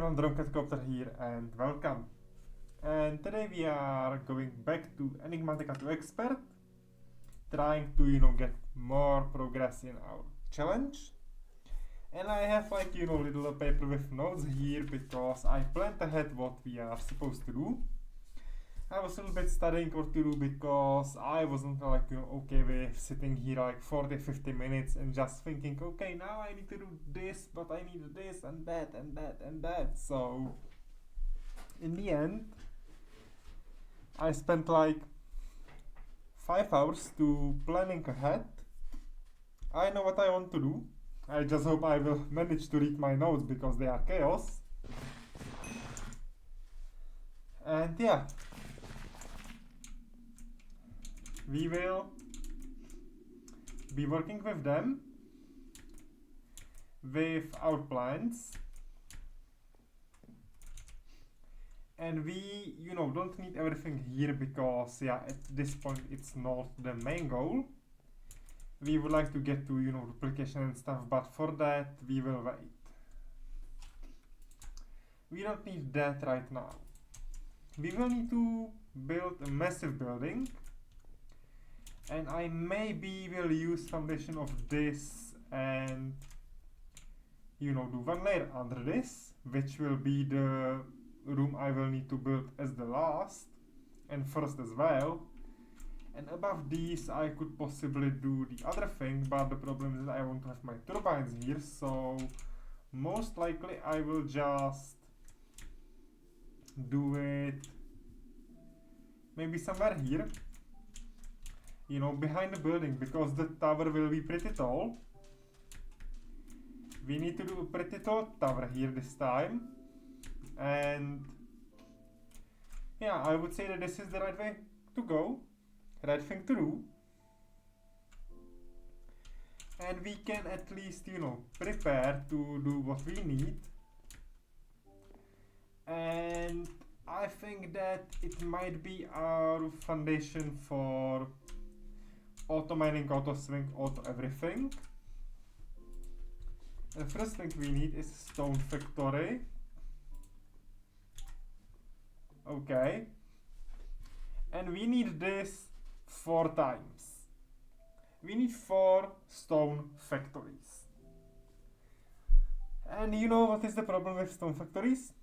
everyone, Drumcatcopter here and welcome. And today we are going back to Enigmatica to Expert, trying to get more progress in our challenge. And I have little paper with notes here because I planned ahead what we are supposed to do. I was a little bit studying what to do because I wasn't okay with sitting here 40-50 minutes and just thinking, okay, now I need to do this, but I need this and that and that and that. So in the end I spent 5 hours to planning ahead. I know what I want to do. I just hope I will manage to read my notes because they are chaos. And yeah, we will be working with them, with our plans, and we don't need everything here because at this point it's not the main goal. We would like to get to replication and stuff, but for that we will wait. We don't need that right now. We will need to build a massive building, and I maybe will use foundation of this and do one layer under this, which will be the room I will need to build as the last and first as well. And above these I could possibly do the other thing, but the problem is that I want to have my turbines here, so most likely I will just do it maybe somewhere here, behind the building, because the tower will be pretty tall. We need to do a pretty tall tower here this time, and yeah, I would say that this is the right way to go, right thing to do, and we can at least prepare to do what we need. And I think that it might be our foundation for auto mining, auto swing, auto everything. The first thing we need is stone factory. Okay. And we need this 4 times. We need 4 stone factories. And you know what is the problem with stone factories?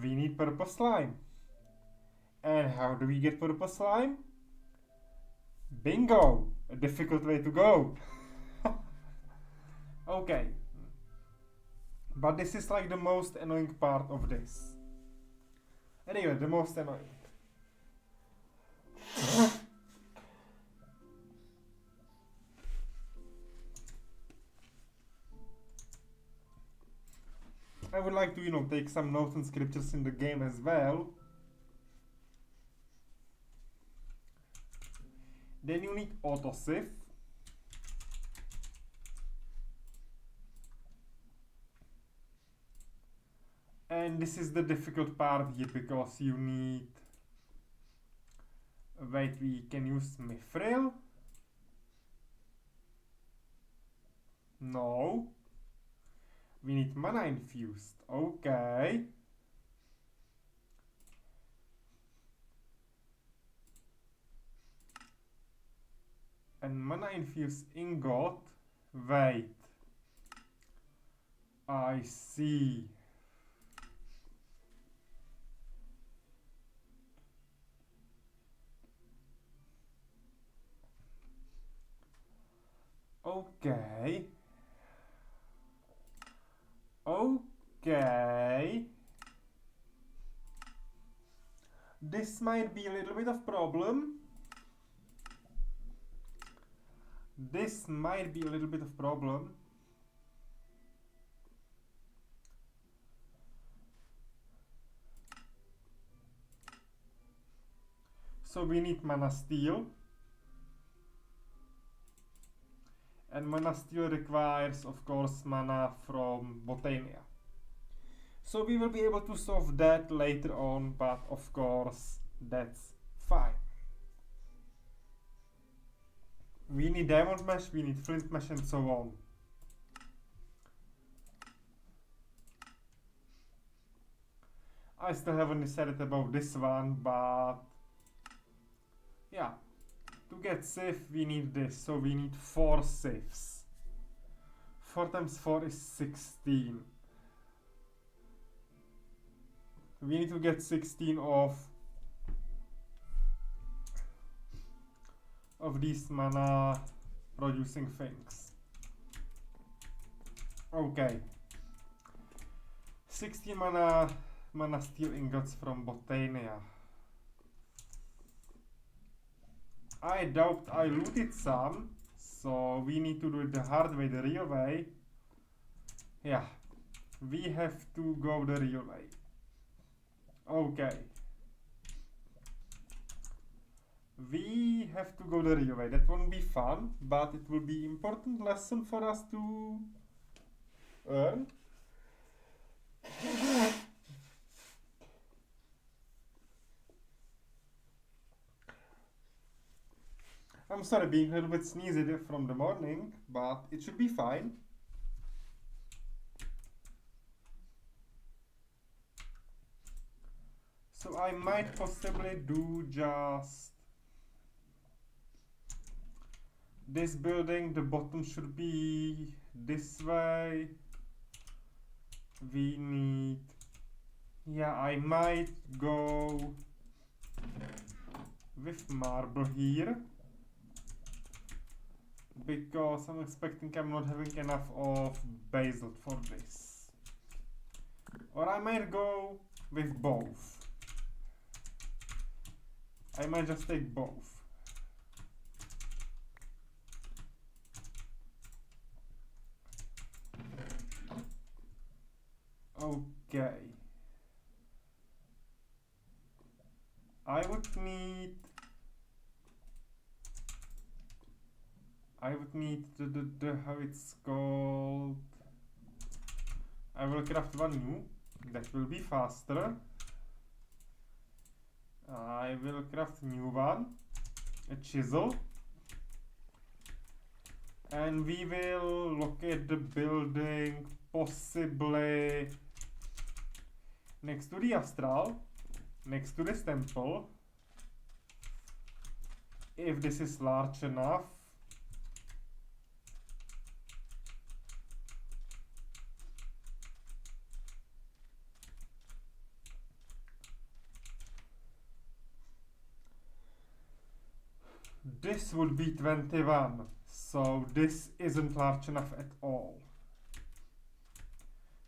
We need purple slime. And how do we get purple slime? Bingo! A difficult way to go. Okay. But this is the most annoying part of this. Anyway, the most annoying. I would like to take some notes and scriptures in the game as well. Then you need autosave. And this is the difficult part here because you need, wait, we can use mithril. No. We need mana infused. Okay. And mana infused ingot. Wait. I see. Okay. Okay. This might be a little bit of problem. This might be a little bit of problem. So we need mana steel. And mana steel requires, of course, mana from Botania. So we will be able to solve that later on, but of course, that's fine. We need diamond mesh, we need flint mesh, and so on. I still haven't decided about this one, but yeah, to get safe we need this, so we need 4 safes. 4 times 4 is 16. We need to get 16 of these mana producing things. Okay. 16 mana steel ingots from Botania. I doubt I looted some, so we need to do it the hard way, the real way. Yeah, we have to go the real way. Okay. We have to go the real way. That won't be fun, but it will be important lesson for us to earn. I'm sorry being a little bit sneezy from the morning, but it should be fine. So I might possibly do just this building. The bottom should be this way. We need, yeah, I might go with marble here, because I'm expecting I'm not having enough of basalt for this. Or I might go with both. I might just take both. Okay. I would need the how it's called. I will craft one new. That will be faster. I will craft new one, a chisel, and we will locate the building possibly next to the astral, next to this temple, if this is large enough. This would be 21, so this isn't large enough at all.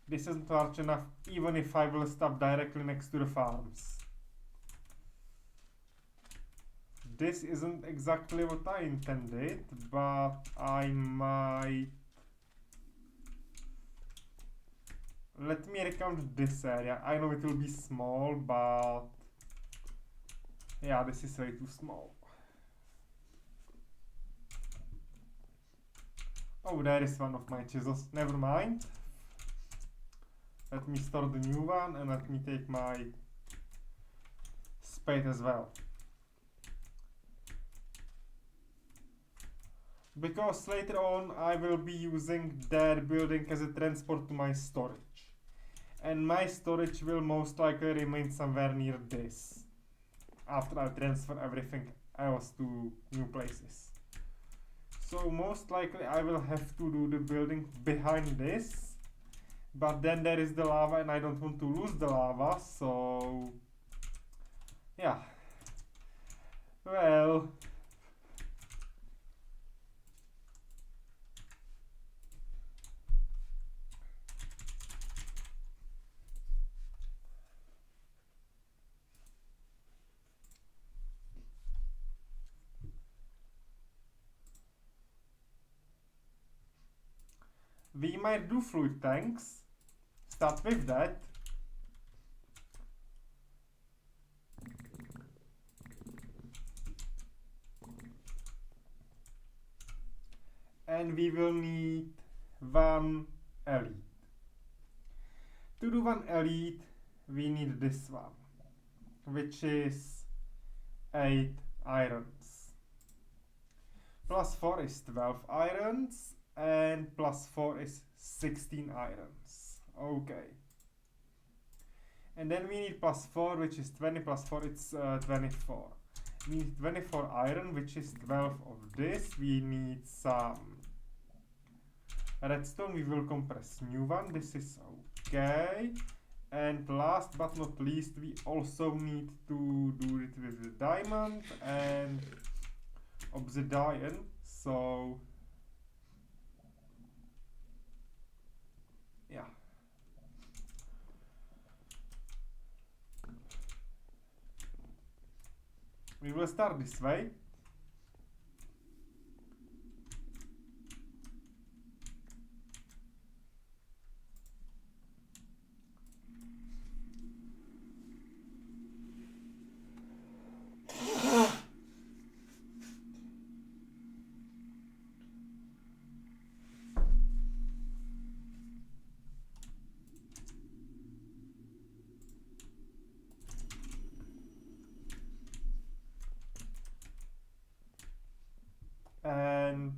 This isn't large enough even if I will stop directly next to the farms. This isn't exactly what I intended, but I might... Let me recount this area. I know it will be small, but... yeah, this is way too small. Oh, there is one of my chisels. Never mind. Let me store the new one and let me take my spade as well. Because later on I will be using their building as a transport to my storage. And my storage will most likely remain somewhere near this, after I transfer everything else to new places. So most likely I will have to do the building behind this, but then there is the lava and I don't want to lose the lava, so yeah. Well, we might do fluid tanks. Start with that. And we will need one elite. To do one elite, we need this one, which is 8 irons. Plus 4 is 12 irons. And plus 4 is 16 irons. Okay. And then we need plus 4, which is 20 plus 4, it's 24. We need 24 iron, which is 12 of this. We need some redstone. We will compress new one. This is okay. And last but not least, we also need to do it with the diamond and obsidian. So yeah. We will start this way. And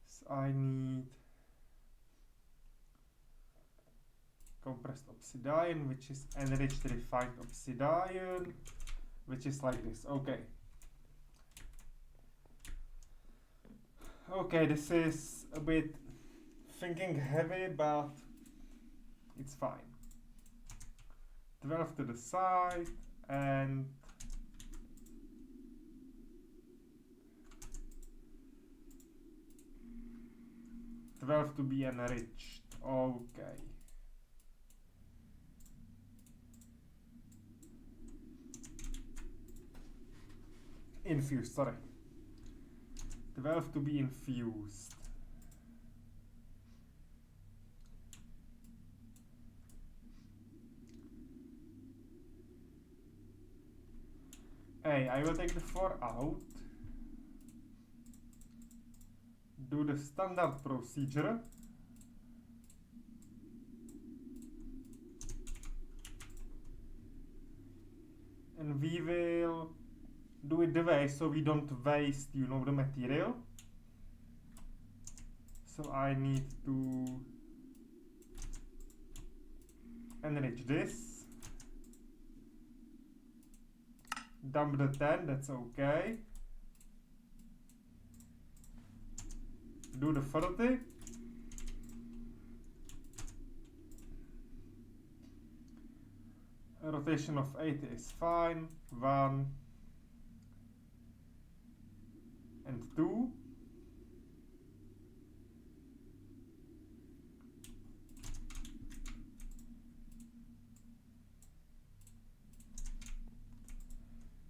so I need compressed obsidian, which is enriched refined obsidian, which is like this. Okay. Okay, this is a bit thinking heavy, but it's fine. 12 to the side and $12 to be enriched. Okay. Infused, sorry. 12 to be infused. Hey, I will take the 4 out. Do the standard procedure. And we will do it the way so we don't waste, you know, the material. So I need to enrich this. Dump the 10, that's okay. Do the 30. A rotation of 80 is fine. 1 and 2.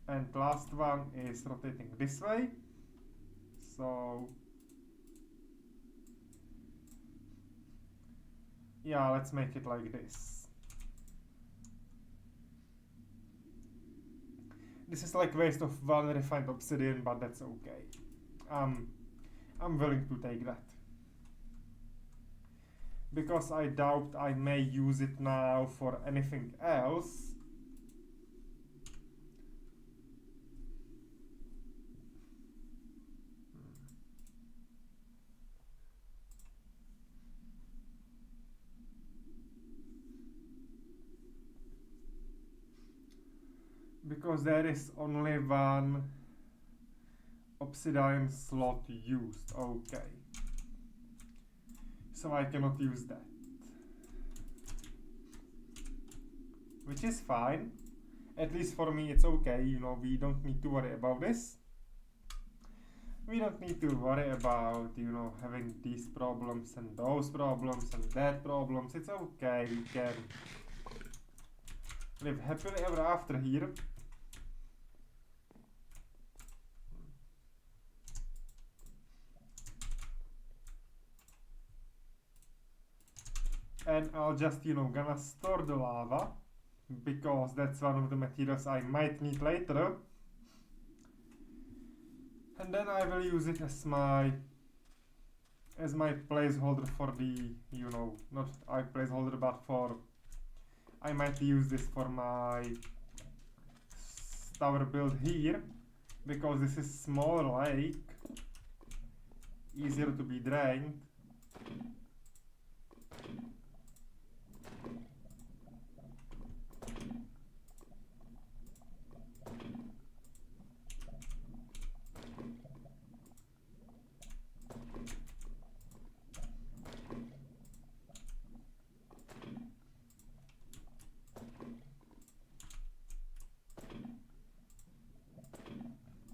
And last one is rotating this way. So yeah, let's make it like this. This is like waste of 1 refined obsidian, but that's okay. I'm willing to take that. Because I doubt I may use it now for anything else. Because there is only 1 obsidian slot used. Okay. So I cannot use that. Which is fine. At least for me it's okay, you know, we don't need to worry about this. We don't need to worry about, you know, having these problems and those problems and that problems. It's okay, we can live happily ever after here. And I'll just, you know, gonna store the lava, because that's one of the materials I might need later. And then I will use it as my placeholder for the, you know, not placeholder, but for I might use this for my tower build here, because this is smaller lake, easier to be drained.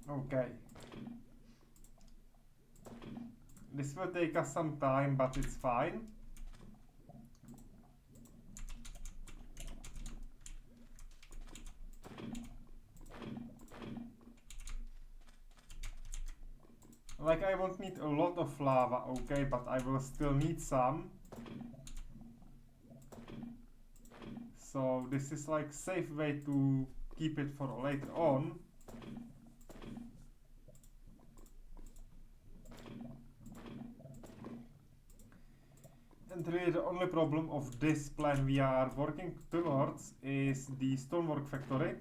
Okay. This will take us some time, but it's fine. Like, I won't need a lot of lava, okay, but I will still need some. So this is like safe way to keep it for later on. And really the only problem of this plan we are working towards is the stonework factory.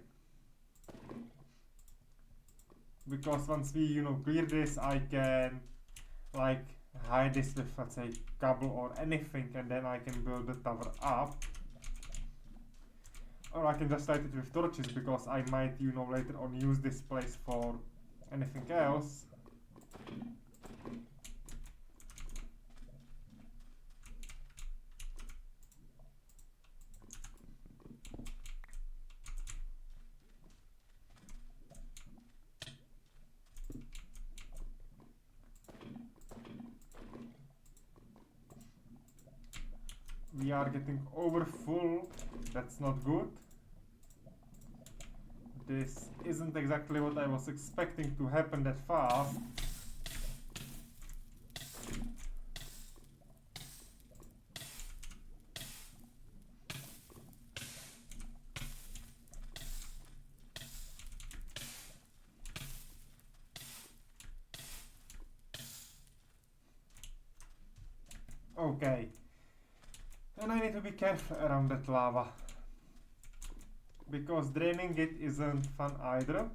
Because once we, you know, clear this, I can like hide this with, let's say, cobble or anything, and then I can build the tower up. Or I can just light it with torches, because I might, you know, later on use this place for anything else. We are getting over full. That's not good. This isn't exactly what I was expecting to happen that fast. Okay. And I need to be careful around that lava, because draining it isn't fun either.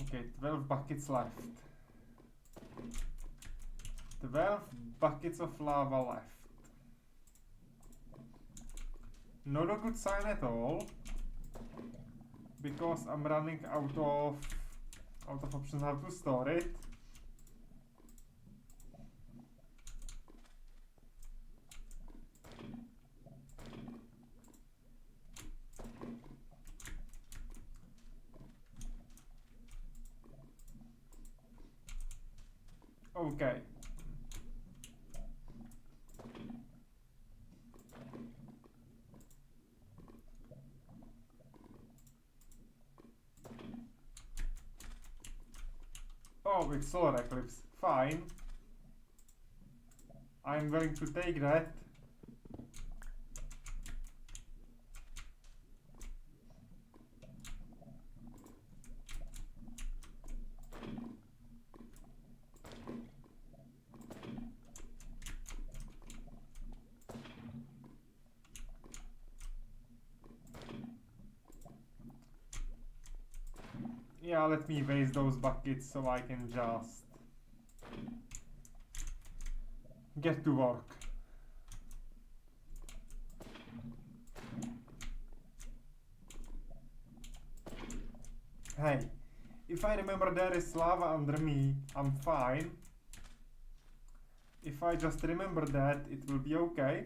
Okay, 12 buckets left. 12 buckets of lava left. Not a good sign at all, because I'm running out of options how to store it. Okay. Oh, it's solar eclipse. Fine. I'm going to take that. Yeah, let me waste those buckets so I can just get to work. Hey, if I remember there is lava under me, I'm fine. If I just remember that, it will be okay.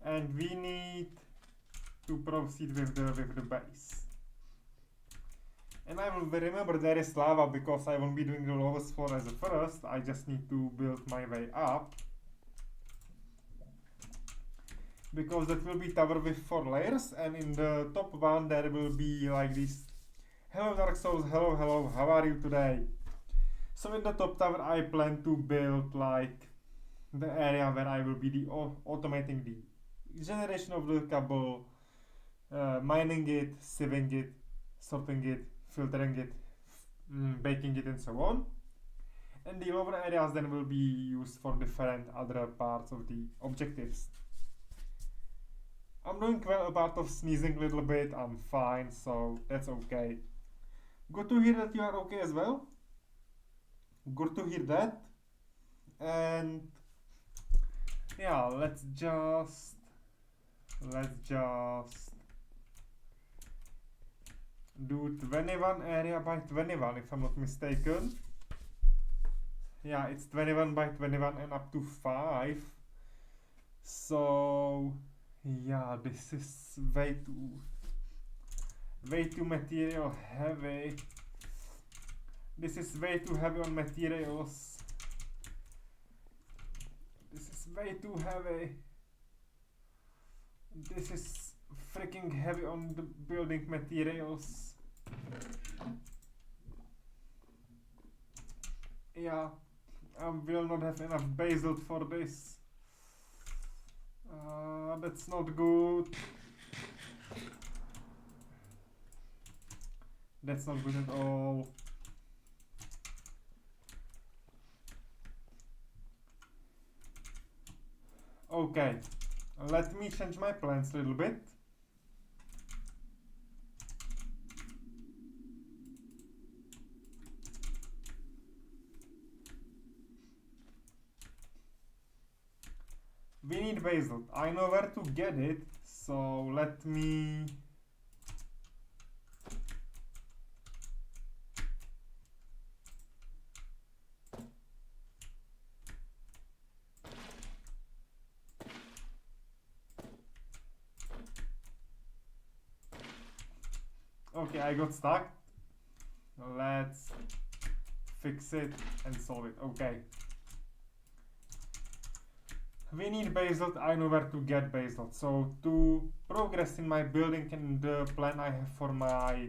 And we need to proceed with the base. And I will remember there is lava, because I won't be doing the lowest floor as a first. I just need to build my way up. Because that will be tower with 4 layers, and in the top one there will be like these Hello Dark Souls, hello, how are you today? So in the top tower I plan to build like the area where I will be automating the generation of the cable, mining it, sieving it, sorting it, filtering it, baking it and so on. And the lower areas then will be used for different other parts of the objectives. I'm doing well apart of sneezing a little bit, I'm fine, so that's okay. Good to hear that you are okay as well. Good to hear that. And yeah, let's just do 21 area by 21 if I'm not mistaken. Yeah, it's 21 by 21 and up to 5. So yeah, this is way too material heavy. This is way too heavy on materials. This is way too heavy. This is freaking heavy on the building materials. Yeah, I will not have enough basalt for this. That's not good. That's not good at all. Okay, let me change my plans a little bit. We need basalt. I know where to get it, so let me... Okay, I got stuck. Let's fix it and solve it. Okay. We need basalt. I know where to get basalt. So to progress in my building and the plan I have for my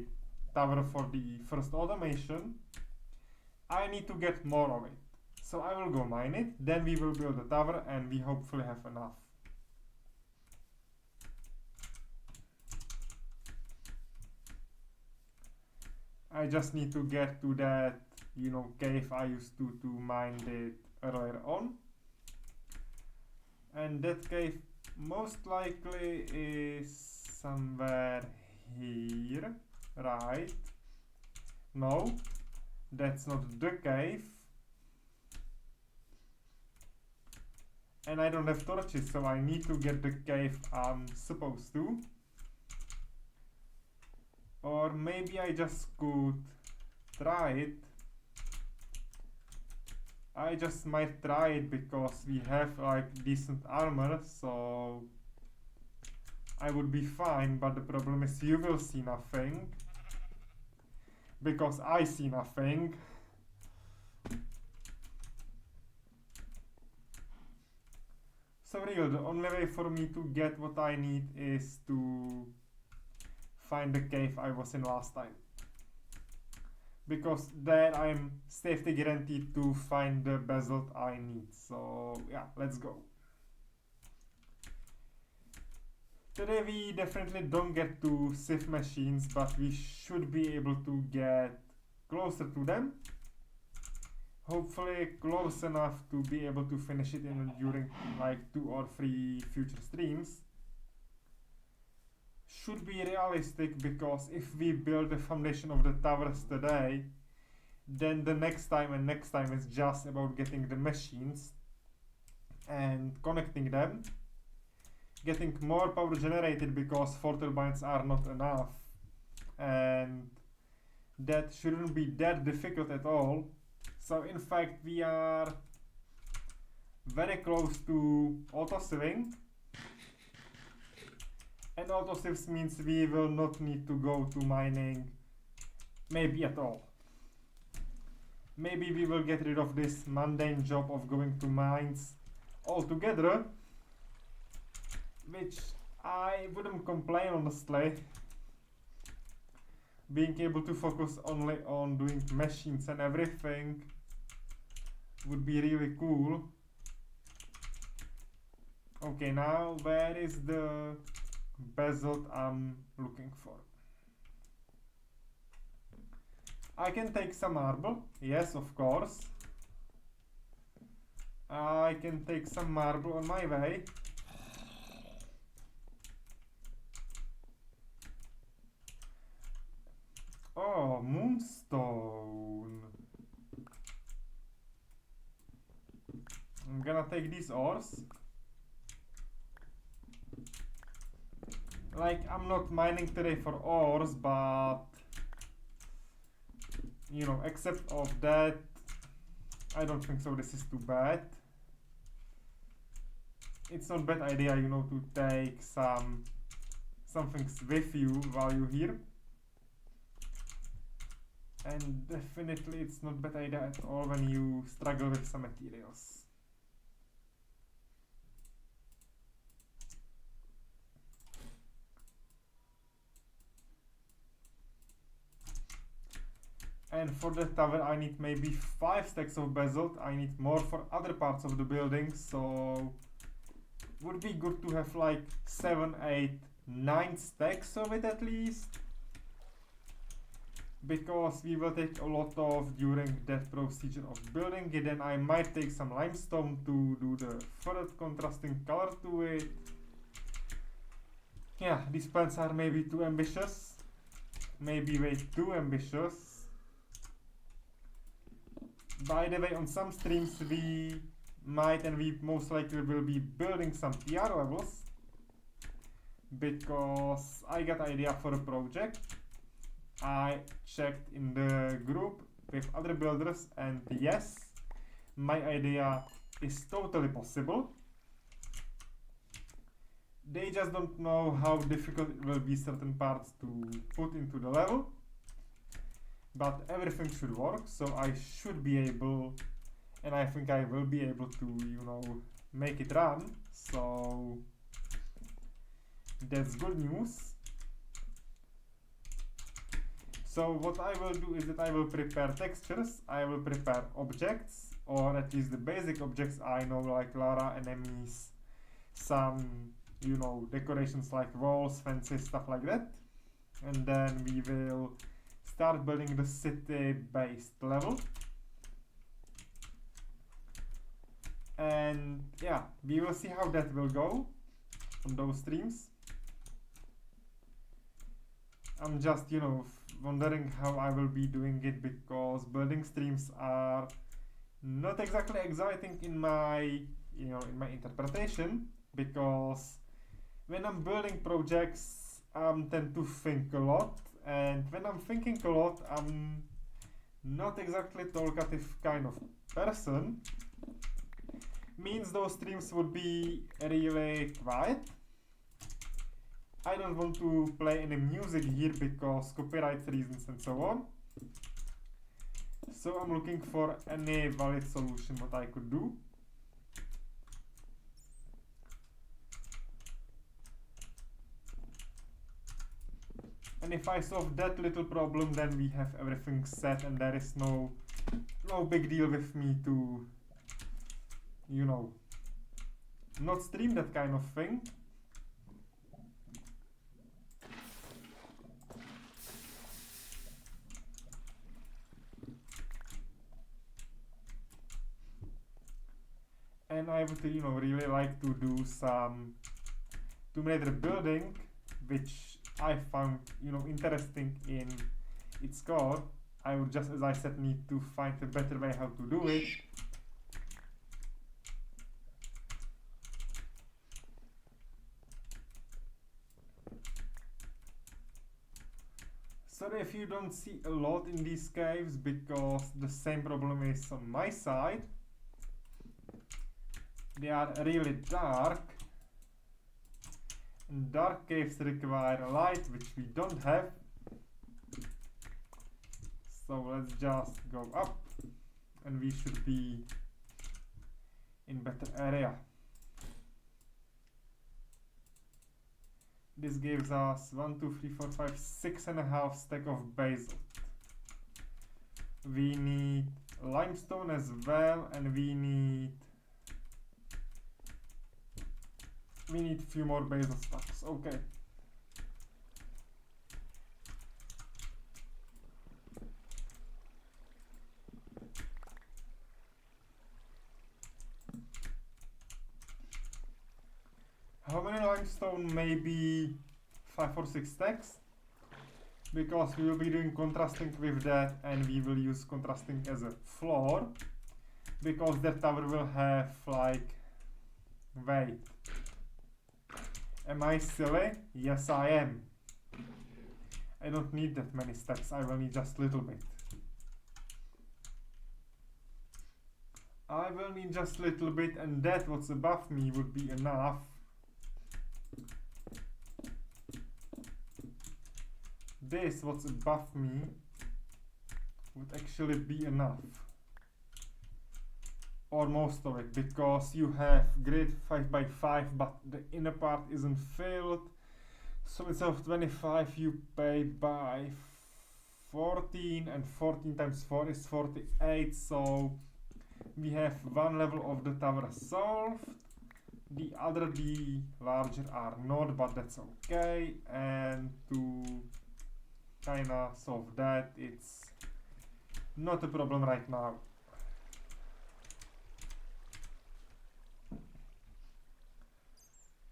tower for the first automation, I need to get more of it. So I will go mine it, then we will build a tower and we hopefully have enough. I just need to get to that, cave I used to mine it earlier on. And that cave most likely is somewhere here, right? No, that's not the cave. And I don't have torches, so I need to get the cave I'm supposed to. Or maybe I just could try it. I just might try it because we have like decent armor, so I would be fine, but the problem is you will see nothing. Because I see nothing. So real, the only way for me to get what I need is to find the cave I was in last time. Because there I'm safety guaranteed to find the basalt I need. So yeah, let's go. Today we definitely don't get to sieve machines, but we should be able to get closer to them. Hopefully close enough to be able to finish it during like 2 or 3 future streams. Should be realistic, because if we build the foundation of the towers today, then the next time and next time is just about getting the machines and connecting them, getting more power generated, because 4 turbines are not enough, and that shouldn't be that difficult at all. So in fact we are very close to auto sieving. And auto sieves means we will not need to go to mining, maybe at all. Maybe we will get rid of this mundane job of going to mines altogether, which I wouldn't complain honestly. being able to focus only on doing machines and everything would be really cool. Okay, now where is the basalt I'm looking for? I can take some marble, yes, of course. I can take some marble on my way. Oh, moonstone. I'm gonna take these ores. Like, I'm not mining today for ores, but you know, except of that, I don't think so this is too bad. It's not bad idea, you know, to take some things with you while you're here. And definitely it's not bad idea at all when you struggle with some materials. And for the tower I need maybe 5 stacks of basalt. I need more for other parts of the building, so would be good to have like 7, 8, 9 stacks of it at least, because we will take a lot of during that procedure of building it. Then I might take some limestone to do the further contrasting color to it. Yeah, these plans are maybe too ambitious, maybe way too ambitious. By the way, on some streams we might and we most likely will be building some PR levels, because I got idea for a project. I checked in the group with other builders, and yes, my idea is totally possible. They just don't know how difficult it will be certain parts to put into the level, but everything should work, so I should be able, and I think I will be able to, you know, make it run. So that's good news. So what I will do is that I will prepare textures, I will prepare objects, or at least the basic objects I know, like Lara, enemies, some, you know, decorations like walls, fences, stuff like that. And then we will start building the city-based level. And yeah, we will see how that will go on those streams. I'm just, you know, wondering how I will be doing it, because building streams are not exactly exciting in my, you know, in my interpretation, because when I'm building projects, I tend to think a lot, and when I'm thinking a lot, I'm not exactly talkative kind of person. Means those streams would be really quiet. I don't want to play any music here because copyright reasons and so on. So I'm looking for any valid solution what I could do. And if I solve that little problem, then we have everything set, and there is no big deal with me to, you know, not stream that kind of thing. And I would, you know, really like to do some Tomb Raider building, which I found, you know, interesting in its core. I would just, as I said, need to find a better way how to do it. Sorry if you don't see a lot in these caves, because the same problem is on my side. They are really dark, and dark caves require light, which we don't have. So let's just go up, and we should be in better area. This gives us 1, 2, 3, 4, 5, 6.5 stack of basalt. We need limestone as well, and we need few more basalt stacks. Okay. How many limestone? Maybe 5 or 6 stacks, because we will be doing contrasting with that, and we will use contrasting as a floor, because that tower will have like, wait, am I silly? Yes, I am. I don't need that many stacks, I will need just a little bit. I will need just a little bit, and that what's above me would be enough. This what's above me would actually be enough. Or most of it, because you have grid 5 by 5, but the inner part isn't filled. So instead of 25 you pay by 14, and 14 times 4 is 48, so we have one level of the tower solved. The other, the larger, are not, but that's okay. And to kinda solve that, it's not a problem right now.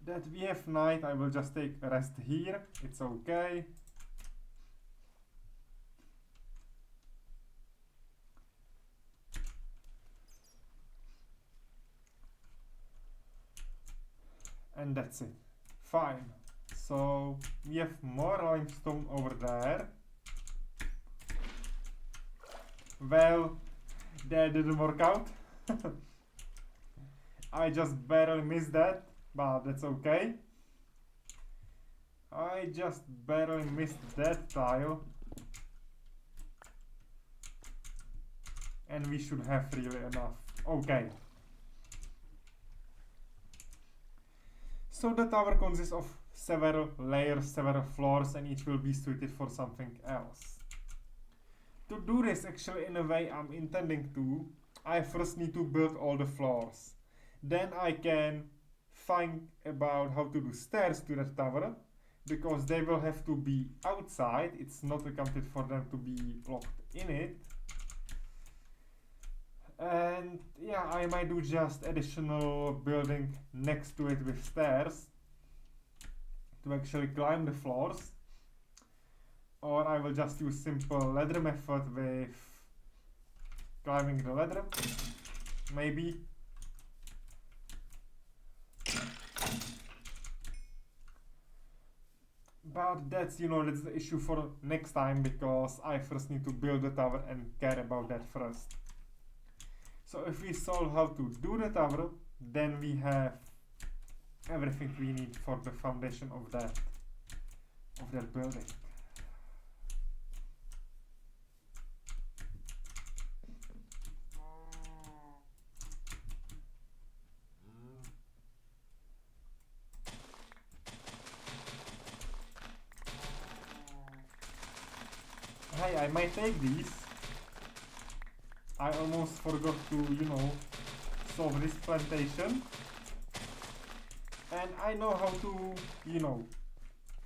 That we have night, I will just take a rest here, it's okay. And that's it. Fine. So we have more limestone over there. Well, that didn't work out. I just barely missed that, but that's okay. I just barely missed that tile. And we should have really enough. Okay. So the tower consists of several layers, several floors, and each will be suited for something else. To do this actually in a way I'm intending to, I first need to build all the floors. Then I can find about how to do stairs to that tower, because they will have to be outside, it's not accounted for them to be locked in it. And yeah, I might do just additional building next to it with stairs to actually climb the floors, or I will just use simple ladder method with climbing the ladder, maybe. But that's, that's the issue for next time, because I first need to build the tower and care about that first. So if we solve how to do the tower, then we have everything we need for the foundation of that building. Hey, I might take these. I almost forgot to, solve this plantation. And I know how to,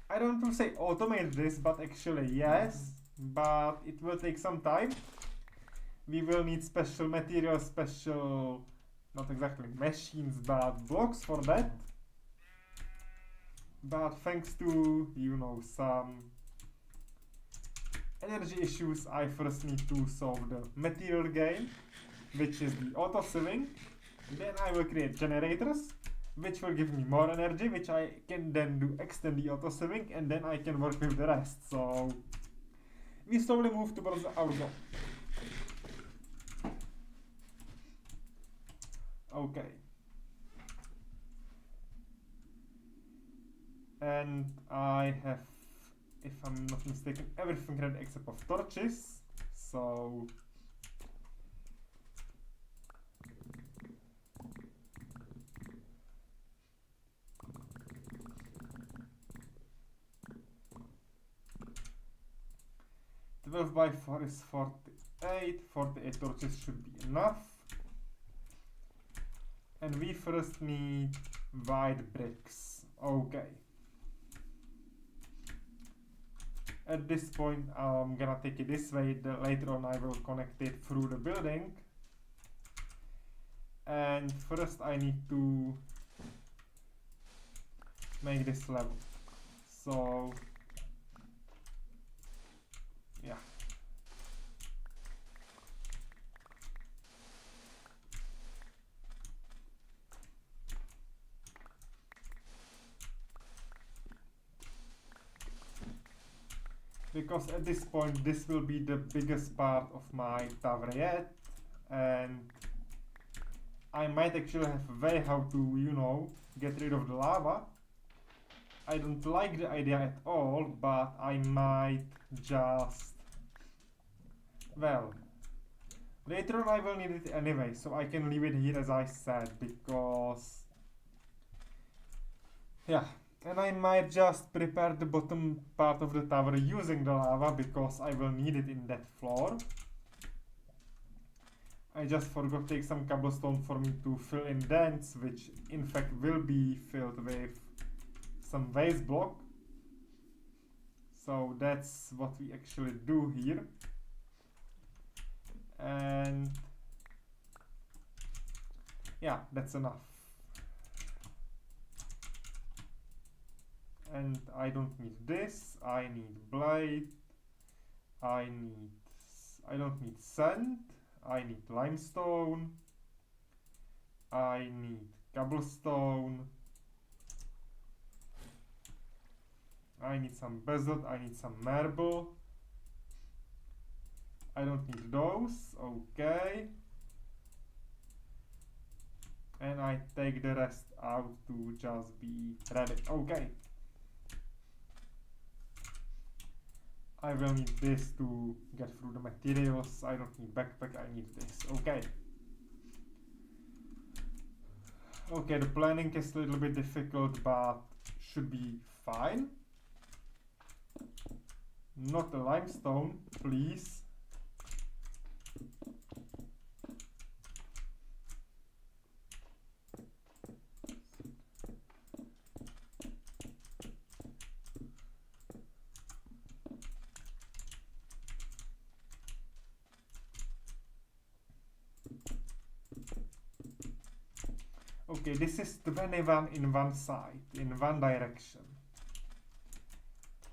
I don't want to say automate this, but actually yes. But it will take some time. We will need special materials, special, not exactly machines, but blocks for that. But thanks to, some energy issues, I first need to solve the material game, which is the auto sieving. Then I will create generators, which will give me more energy, which I can then extend the auto sieving, and then I can work with the rest. So we slowly move towards our goal. Okay. And I have, if I'm not mistaken, everything ready except of torches. So 12 by 4 is 48. 48 torches should be enough. And we first need white bricks. Okay. At this point, I'm gonna take it this way. Later on, I will connect it through the building. And first, I need to make this level. So, yeah. Because at this point, this will be the biggest part of my tower yet, and I might actually have a way how to, you know, get rid of the lava. I don't like the idea at all, but I might just... Well, later on I will need it anyway, so I can leave it here as I said, because... Yeah, and I might just prepare the bottom part of the tower using the lava, because I will need it in that floor. I just forgot to take some cobblestone for me to fill in dents, which in fact will be filled with some waste block. So that's what we actually do here. And yeah, that's enough. And I don't need this. I need blade. I don't need sand. I need limestone. I need cobblestone. I need some basalt. I need some marble. I don't need those. Okay. And I take the rest out to just be ready. Okay. I will need this to get through the materials. I don't need backpack, I need this. Okay. Okay, the planning is a little bit difficult, but should be fine. Not a limestone, please. Okay, this is 21 in one side, in one direction.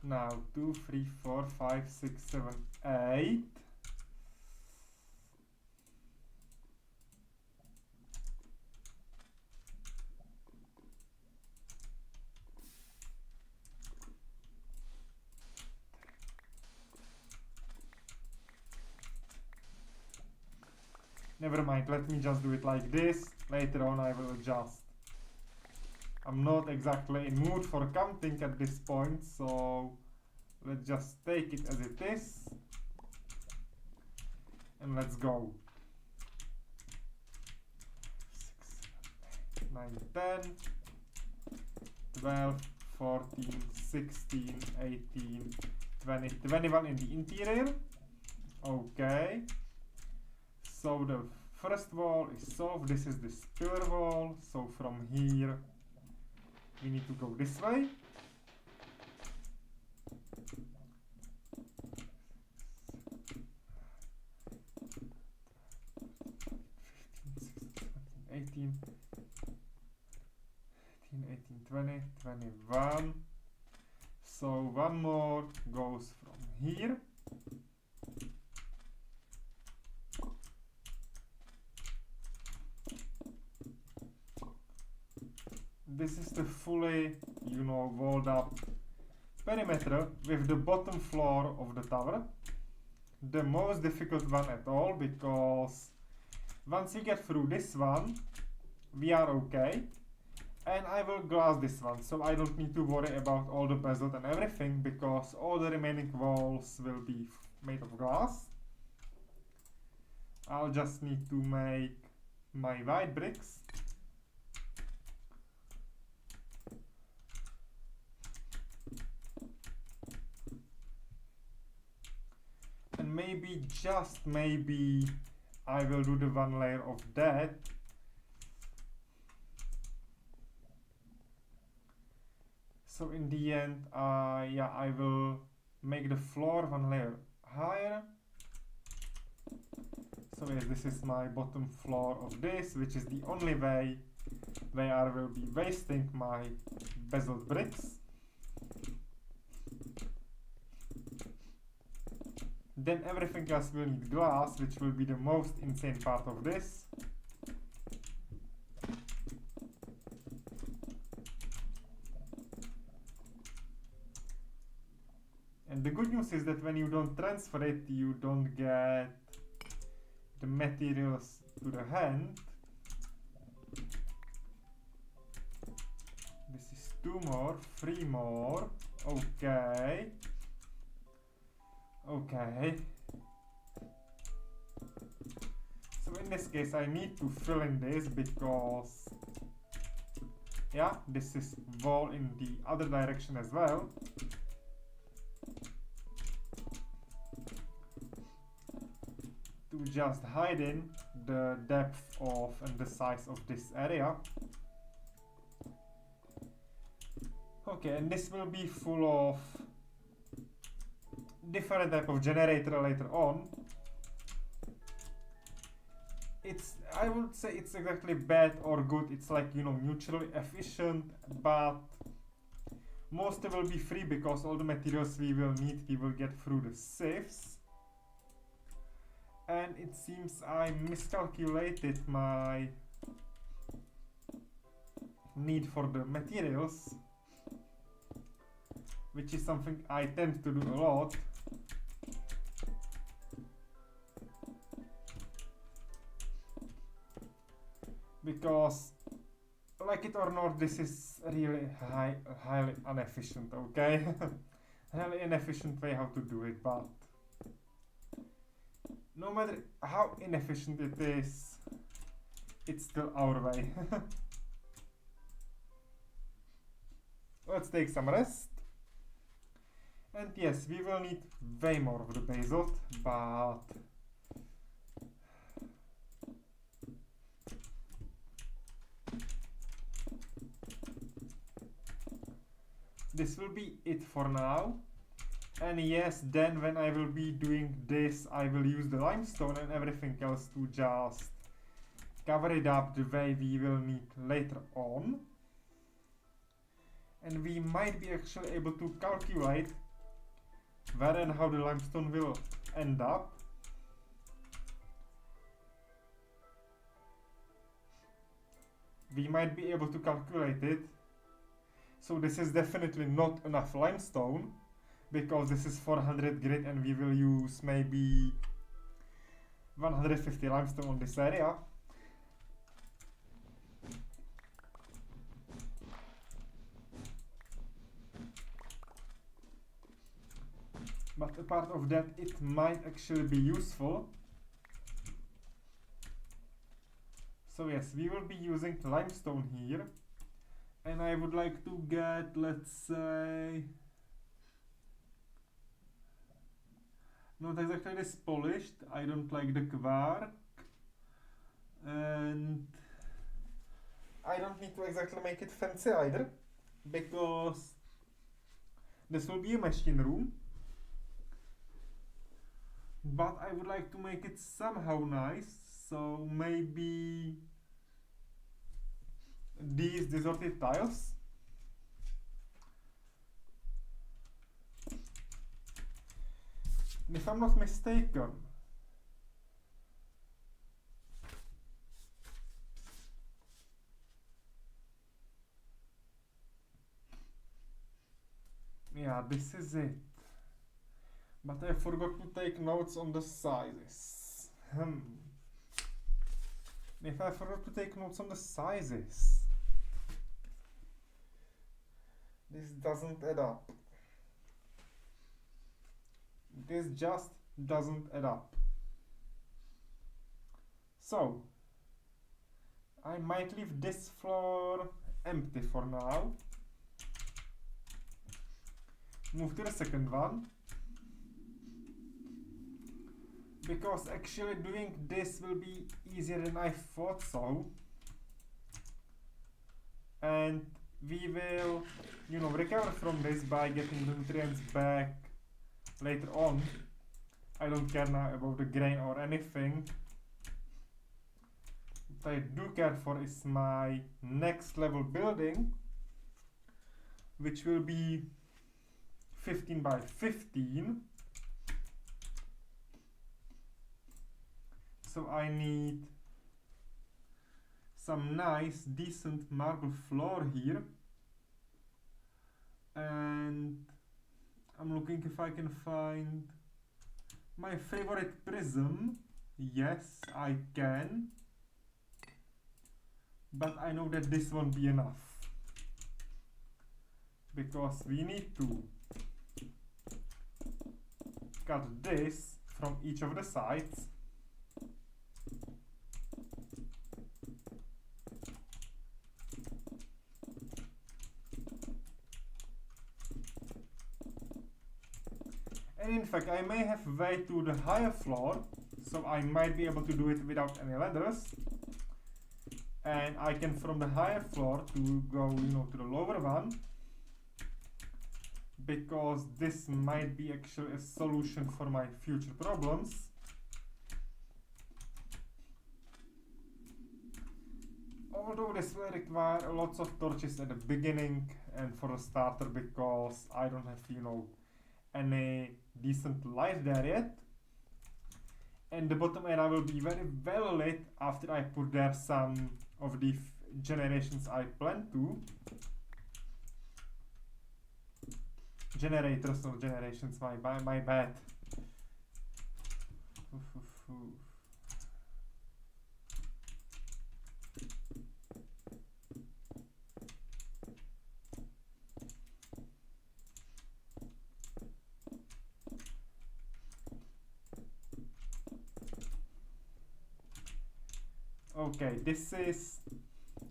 Now 2, 3, 4, 5, 6, 7, 8. Never mind, let me just do it like this. Later on I will adjust. I'm not exactly in mood for counting at this point, so let's just take it as it is. And let's go. 6, 7, 8, 9, 10, 12, 14, 16, 18, 20, 21 in the interior. Okay. So the first wall is solved. This is the pillar wall. So from here we need to go this way. Eighteen, 20, 21. So one more goes from here. This is the fully, you know, walled up perimeter with the bottom floor of the tower. The most difficult one at all, because once we get through this one, we are okay. And I will glass this one, so I don't need to worry about all the basalt and everything, because all the remaining walls will be made of glass. I'll just need to make my white bricks. maybe, just maybe, I will do the one layer of that. So in the end, yeah, I will make the floor one layer higher. So yes, this is my bottom floor of this, which is the only way where I will be wasting my basalt bricks. Then everything else will need glass, which will be the most insane part of this. And the good news is that when you don't transfer it, you don't get the materials to the hand. This is 2 more, 3 more. Okay. Okay. So in this case I need to fill in this because, yeah, this is wall in the other direction as well. To just hide in the depth of and the size of this area. Okay, and this will be full of different type of generator later on. I would say it's exactly bad or good. It's like, you know, neutrally efficient, but mostly will be free because all the materials we will need we will get through the sieves. And it seems I miscalculated my need for the materials, which is something I tend to do a lot. Because, like it or not, this is really highly inefficient, okay? Highly inefficient way how to do it, but no matter how inefficient it is, it's still our way. Let's take some rest. And yes, we will need way more of the basalt, but this will be it for now. And yes, then when I will be doing this, I will use the limestone and everything else to just cover it up the way we will need later on. And we might be actually able to calculate where and how the limestone will end up. We might be able to calculate it. So this is definitely not enough limestone, because this is 400 grit and we will use maybe 150 limestone on this area. But apart of that, it might actually be useful. So yes, we will be using limestone here. And I would like to get, let's say, not exactly this polished. I don't like the quark. And I don't need to exactly make it fancy either, because this will be a machine room. But I would like to make it somehow nice, so maybe these distorted tiles. If I'm not mistaken, yeah, this is it. But I forgot to take notes on the sizes. If I forgot to take notes on the sizes, this doesn't add up. This just doesn't add up. So, I might leave this floor empty for now. Move to the second one. because actually doing this will be easier than I thought so. And we will, recover from this by getting nutrients back later on. I don't care now about the grain or anything. What I do care for is my next level building, which will be 15 by 15. So I need some nice, decent marble floor here. And I'm looking if I can find my favorite prism. Yes, I can. But I know that this won't be enough, because we need to cut this from each of the sides. And in fact, I may have way to the higher floor, so I might be able to do it without any ladders. And I can from the higher floor to go, to the lower one, because this might be actually a solution for my future problems. Although this will require lots of torches at the beginning and for a starter, because I don't have, any decent light there yet. And the bottom area will be very well lit after I put there some of the generations I plan to. Generators, not generations, my bad. Okay, this is,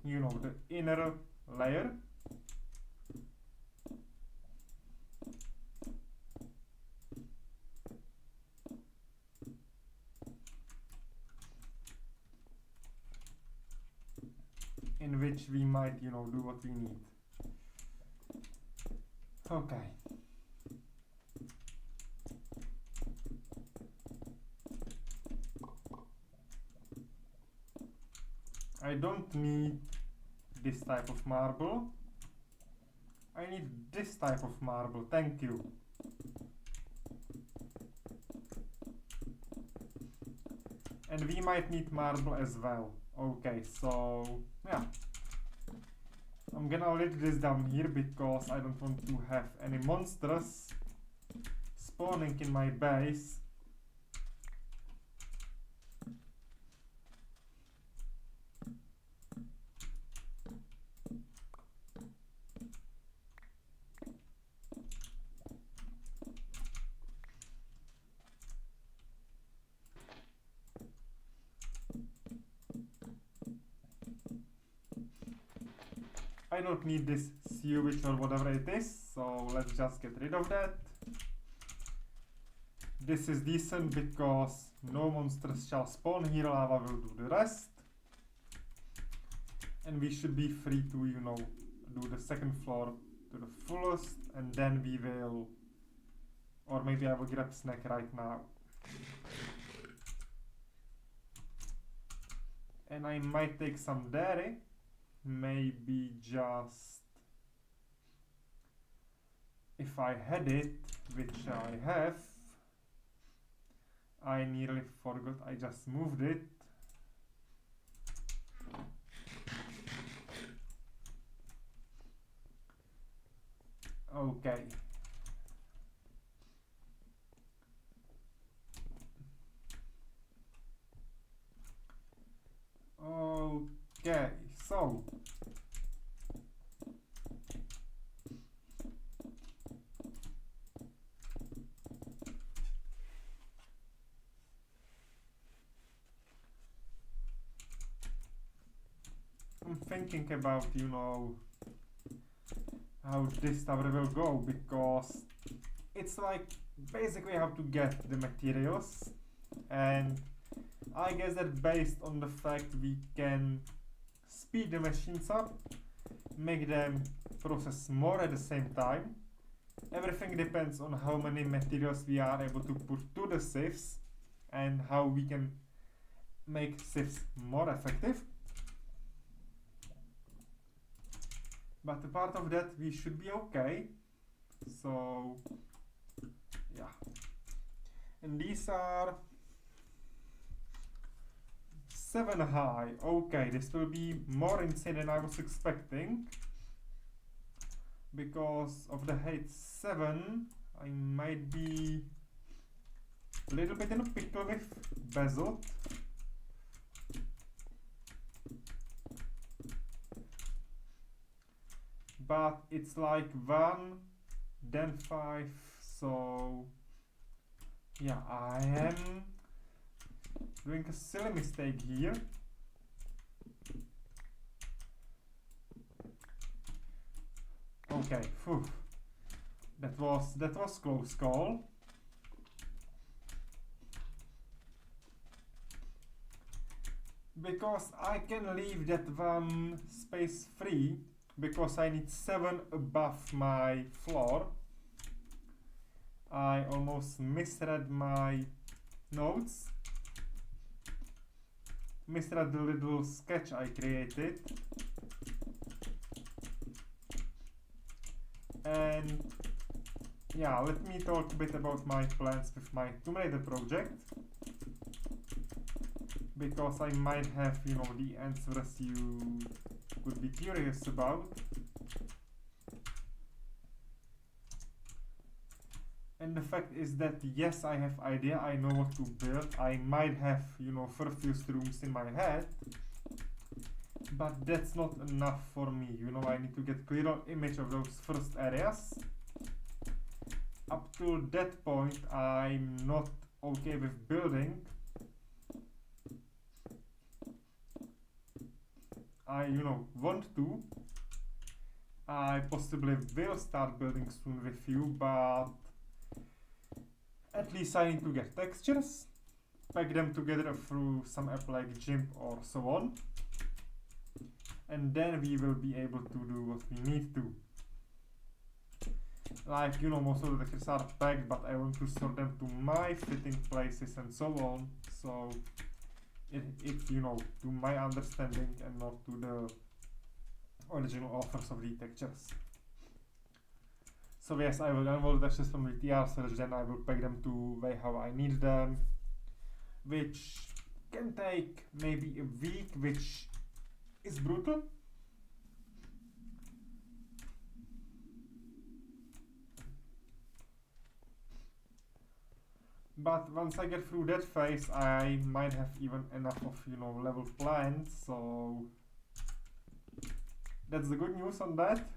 the inner layer. In which we might, do what we need. Okay. I don't need this type of marble. I need this type of marble, thank you. And we might need marble as well. Okay, so yeah. I'm gonna let this down here because I don't want to have any monsters spawning in my base. I don't need this sewage or whatever it is, so let's just get rid of that. This is decent because no monsters shall spawn here, lava will do the rest. And we should be free to, do the second floor to the fullest, and then we will, or maybe I will grab snack right now. And I might take some dairy. Maybe just, if I had it, which I have, I nearly forgot, I just moved it. Okay. Okay, so I'm thinking about, how this tower will go, because it's like basically how to get the materials and I guess that based on the fact we can speed the machines up, make them process more at the same time. Everything depends on how many materials we are able to put to the sieves and how we can make sieves more effective. But apart of that, we should be okay. So yeah, and these are 7 high. Okay, this will be more insane than I was expecting. Because of the height 7, I might be a little bit in a pickle with Basalt. But it's like 1, then 5, so yeah, I am doing a silly mistake here. Okay, phew. That was close call. Because I can leave that one space free because I need 7 above my floor. I almost misread my notes. Misread the little sketch I created. And yeah, let me talk a bit about my plans with my Tomb Raider project. Because I might have, you know, the answers you could be curious about. And the fact is that yes, I have idea, I know what to build. I might have, you know, furthest rooms in my head. But that's not enough for me, you know, I need to get clearer image of those first areas. Up to that point, I'm not okay with building. I, you know, want to. I possibly will start building soon with you, but at least I need to get textures, pack them together through some app like GIMP or so on, and then we will be able to do what we need to. Like, you know, most of the textures are packed, but I want to sort them to my fitting places and so on, so it you know, to my understanding and not to the original authors of the textures. So yes, I will download the textures from the TR search, then I will pack them to way how I need them, which can take maybe a week, which is brutal. But once I get through that phase, I might have even enough of, you know, level plans, so that's the good news on that.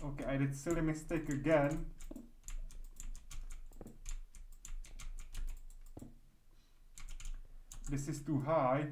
Okay, I did silly mistake again. This is too high.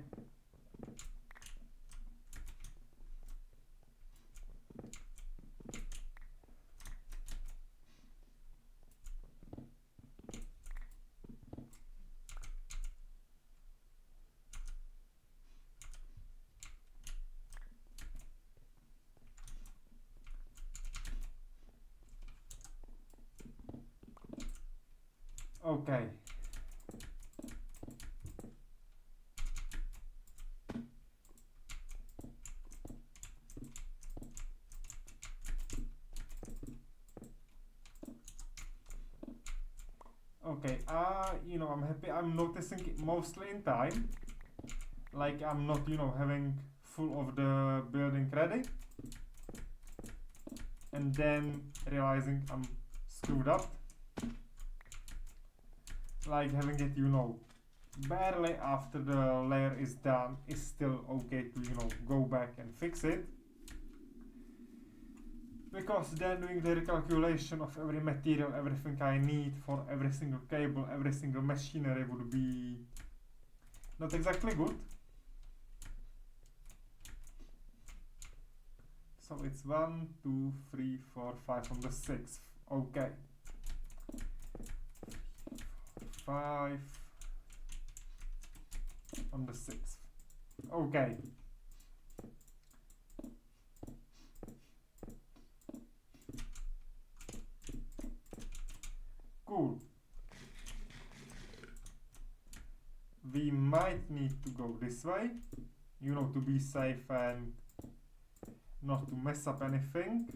Okay. Okay, you know, I'm happy I'm noticing it mostly in time. Like, I'm not, you know, having full of the building ready. And then realizing I'm screwed up. Like, having it, you know, barely after the layer is done is still okay to, you know, go back and fix it. Because then doing the recalculation of every material, everything I need for every single cable, every single machinery would be not exactly good. So it's 1, 2, 3, 4, 5 on the 6th. Okay. 5 on the 6th. Okay. Cool. We might need to go this way, you know, to be safe and not to mess up anything.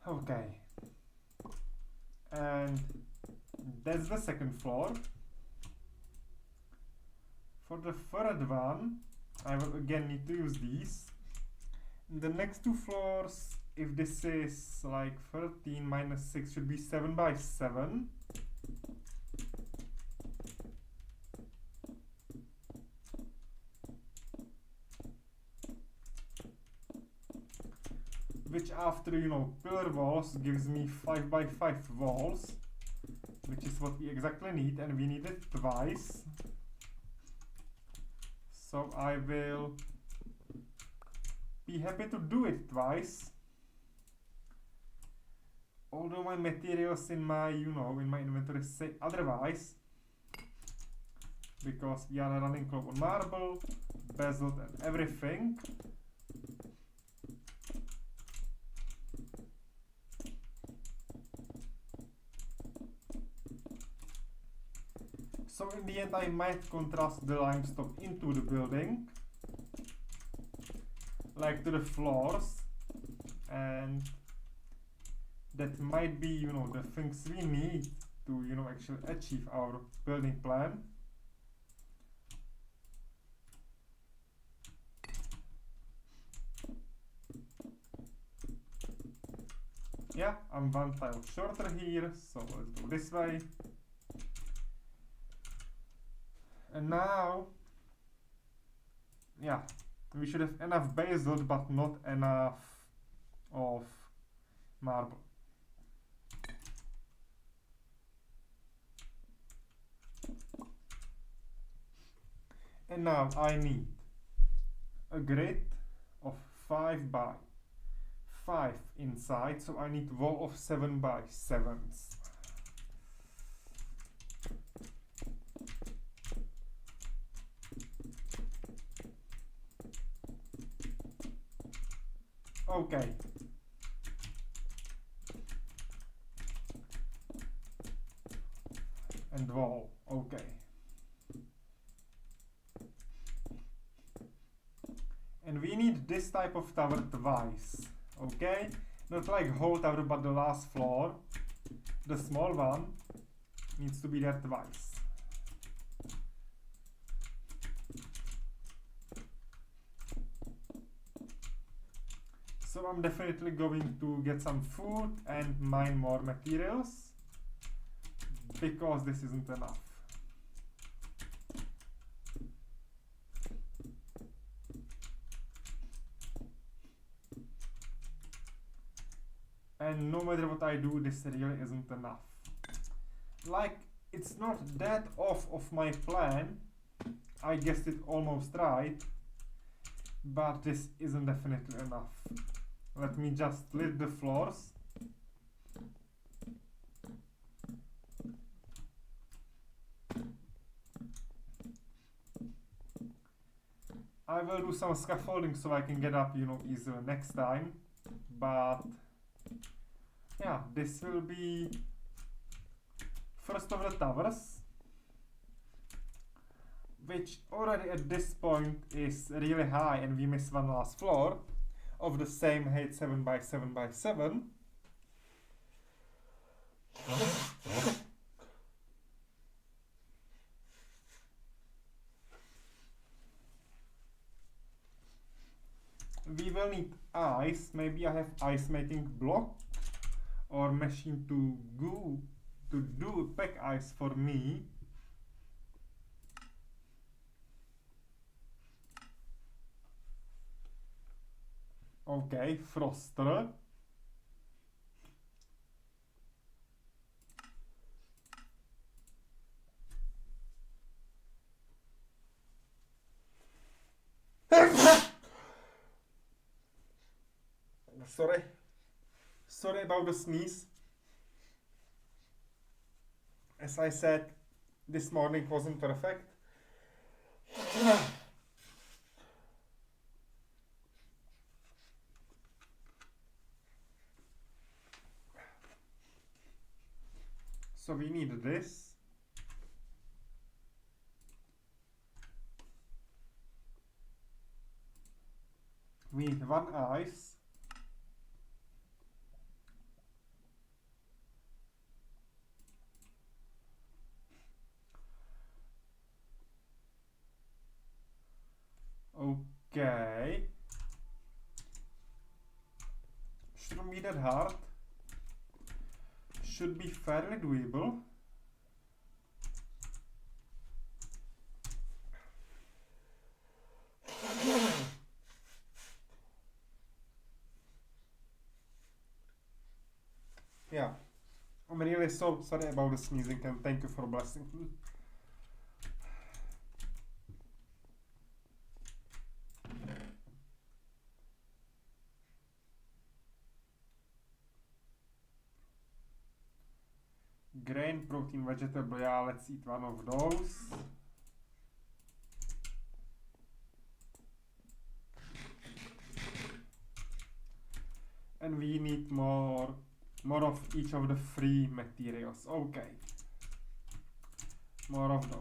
Okay. And that's the second floor. For the third one, I will again need to use these. The next two floors, if this is like 13 minus 6, should be 7 by 7. Which after, you know, pillar walls gives me 5 by 5 walls, which is what we exactly need, and we need it twice. So I will be happy to do it twice. Although my materials in my, you know, in my inventory say otherwise, because we are running low on marble, basalt and everything. So in the end I might contrast the limestone into the building, like to the floors, and that might be, you know, the things we need to, you know, actually achieve our building plan. Yeah, I'm one tile shorter here, so let's go this way. And now, yeah, we should have enough basalt, but not enough of marble. And now I need a grid of 5 by 5 inside, so I need wall of 7 by 7s. Okay. And wall, okay. And we need this type of tower twice, okay? Not like whole tower, but the last floor. The small one needs to be there twice. So I'm definitely going to get some food and mine more materials, because this isn't enough. And no matter what I do, this really isn't enough. Like, it's not that off of my plan. I guessed it almost right, but this isn't definitely enough. Let me just split the floors. I will do some scaffolding so I can get up, you know, easier next time. But yeah, this will be first of the towers, which already at this point is really high, and we miss one last floor of the same height 7 by 7 by 7. We will need ice. Maybe I have ice making block or machine to do pack ice for me. Okay, froster. Sorry. Sorry about the sneeze. As I said, this morning wasn't perfect. So we need this. We need one ice. Okay. Shouldn't be that hard. Should be fairly doable. Yeah. I'm really so sorry about the sneezing and thank you for blessing me. Grain, protein, vegetable, yeah, let's eat one of those. And we need more of each of the three materials. Okay. More of those.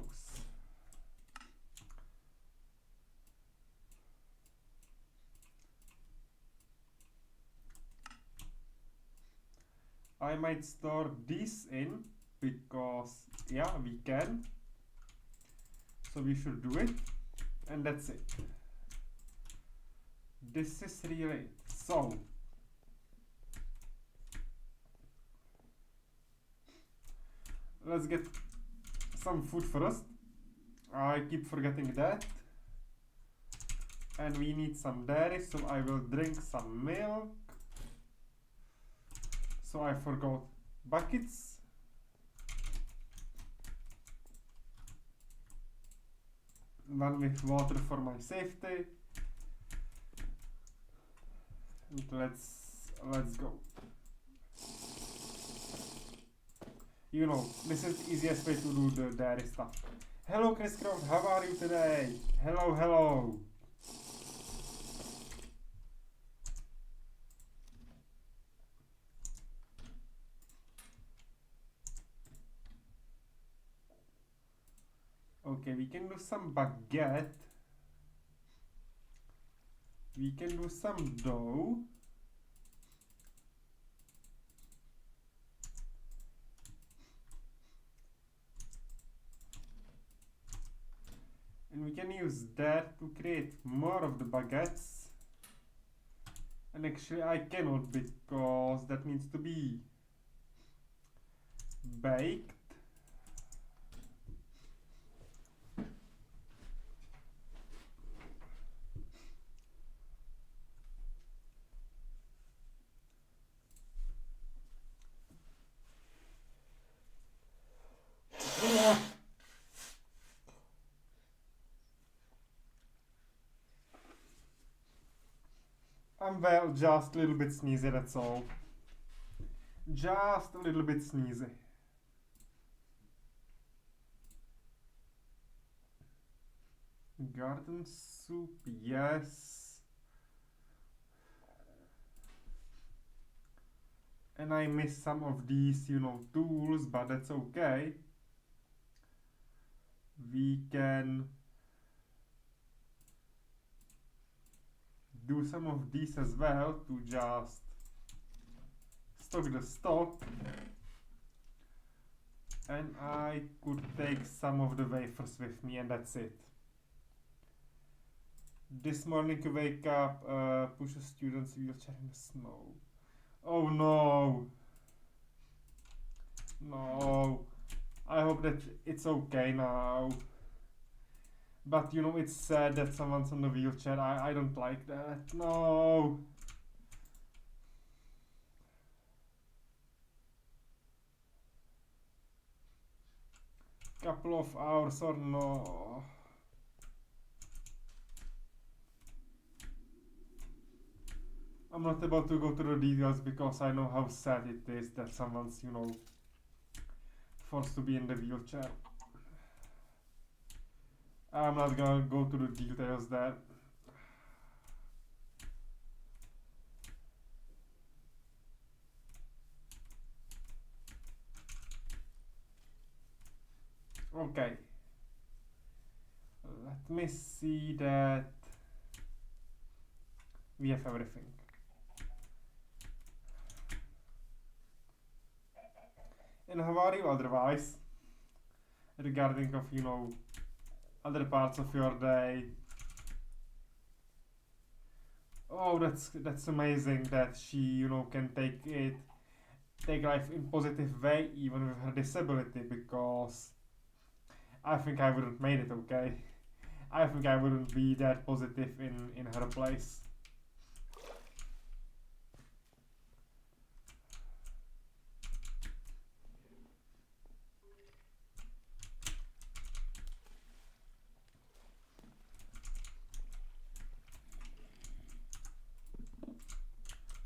I might store this in because yeah, we can. So we should do it. And that's it. This is really it. So let's get some food first. I keep forgetting that. And we need some dairy, so I will drink some milk. So I forgot buckets. One with water for my safety. And let's go. You know, this is the easiest way to do the dairy stuff. Hello Chris Croft, how are you today? Hello, hello. Okay, we can do some baguette. We can do some dough. And we can use that to create more of the baguettes. And actually I cannot because that needs to be baked. I'm well, just a little bit sneezy, that's all. Just a little bit sneezy. Garden soup, yes. And I missed some of these, you know, tools, but that's okay. We can do some of these as well to just stock the stock. And I could take some of the wafers with me and that's it. This morning you wake up, push a student's wheelchair in the snow. Oh no! No. I hope that it's okay now. But you know, it's sad that someone's on the wheelchair. I don't like that. No! Couple of hours or no? I'm not about to go to the details because I know how sad it is that someone's, you know, forced to be in the wheelchair. I'm not gonna go to the details there. Okay. Let me see that we have everything. And how are you otherwise? Regarding of, you know, other parts of your day. Oh, that's amazing that she, you know, can take life in positive way even with her disability, because I think I wouldn't made it, okay? I think I wouldn't be that positive in her place.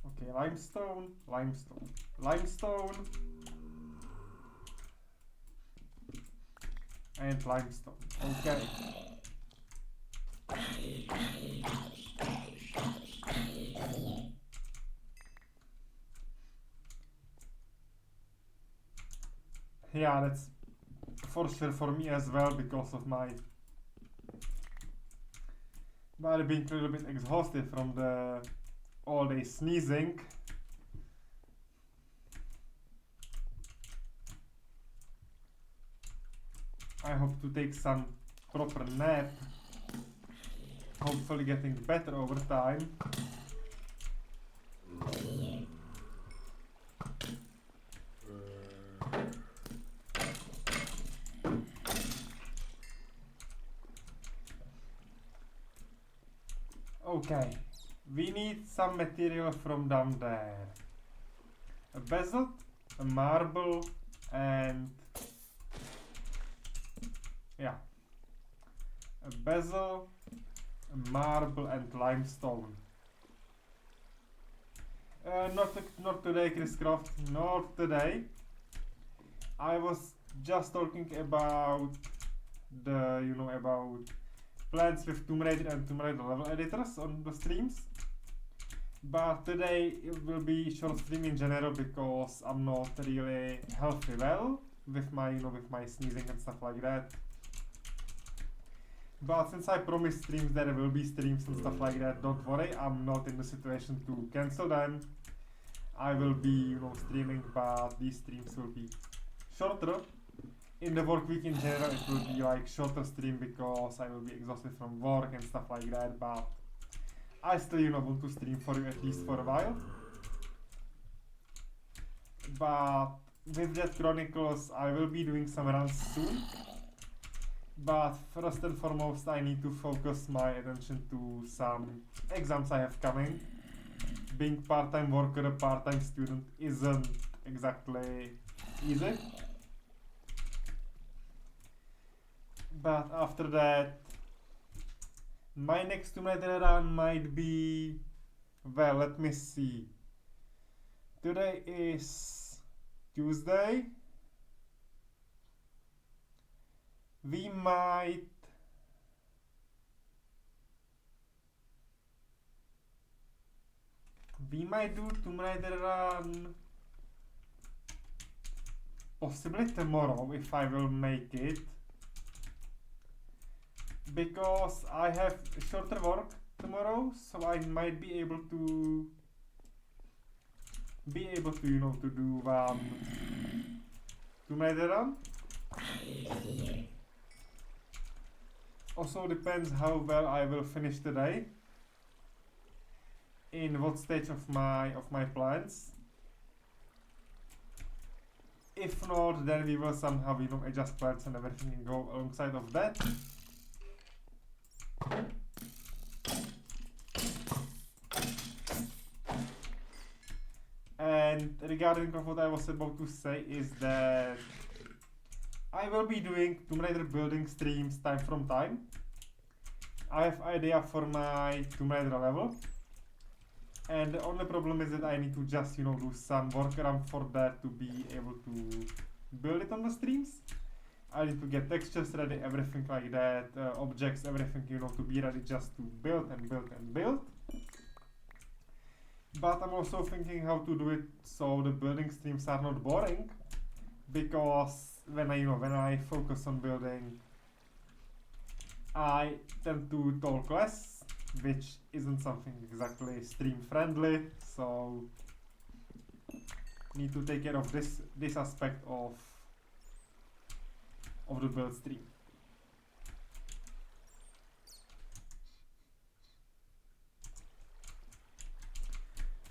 Okay, limestone, limestone, limestone, and limestone. Okay. Yeah, that's for sure for me as well, because of my body being a little bit exhausted from the all day sneezing. I hope to take some proper nap, hopefully getting better over time. Okay, we need some material from down there. A basalt, a marble, and yeah, a basalt, a marble, and limestone. Not today, Chris Croft. Not today. I was just talking about the, you know, about plans with Tomb Raider and Tomb Raider level editors on the streams. But today it will be short stream in general because I'm not really healthy well with my, you know, with my sneezing and stuff like that. But since I promised streams that there will be streams and stuff like that, don't worry, I'm not in the situation to cancel them. I will be, you know, streaming, but these streams will be shorter. In the work week in general, it will be like shorter stream because I will be exhausted from work and stuff like that, but I still, you know, want to stream for you at least for a while. But with that Chronicles, I will be doing some runs soon. But first and foremost, I need to focus my attention to some exams I have coming. Being part-time worker, a part-time student isn't exactly easy. But after that, my next Tomb Raider run might be, well, let me see. Today is Tuesday. We might do Tomb Raider run possibly tomorrow if I will make it, because I have shorter work tomorrow, so I might be able to you know, to do Tomb Raider run. Also depends how well I will finish today, in what stage of my plans. If not, then we will somehow, you know, adjust plans and everything and go alongside of that. And regarding of what I was about to say is that I will be doing Tomb Raider building streams time from time. I have idea for my Tomb Raider level. And the only problem is that I need to just, do some workaround for that to be able to build it on the streams. I need to get textures ready, everything like that, objects, everything, to be ready just to build and build and build. But I'm also thinking how to do it so the building streams are not boring, because when I focus on building, I tend to talk less, which isn't something exactly stream friendly, so need to take care of this aspect of the build stream.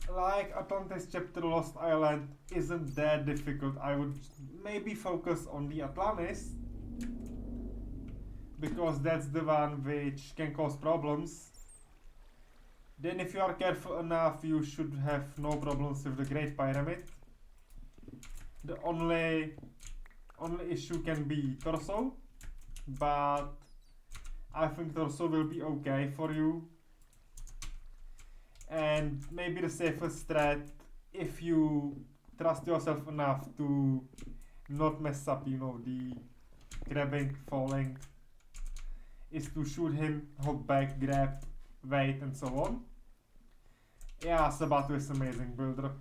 Like Atlantis chapter Lost Island isn't that difficult. I would maybe focus on the Atlantis, because that's the one which can cause problems. Then if you are careful enough, you should have no problems with the Great Pyramid. The only issue can be Torso, but I think Torso will be okay for you. And maybe the safest threat, if you trust yourself enough to not mess up, the grabbing, falling, is to shoot him, hop back, grab, wait, and so on. Yeah, Sabato is amazing builder.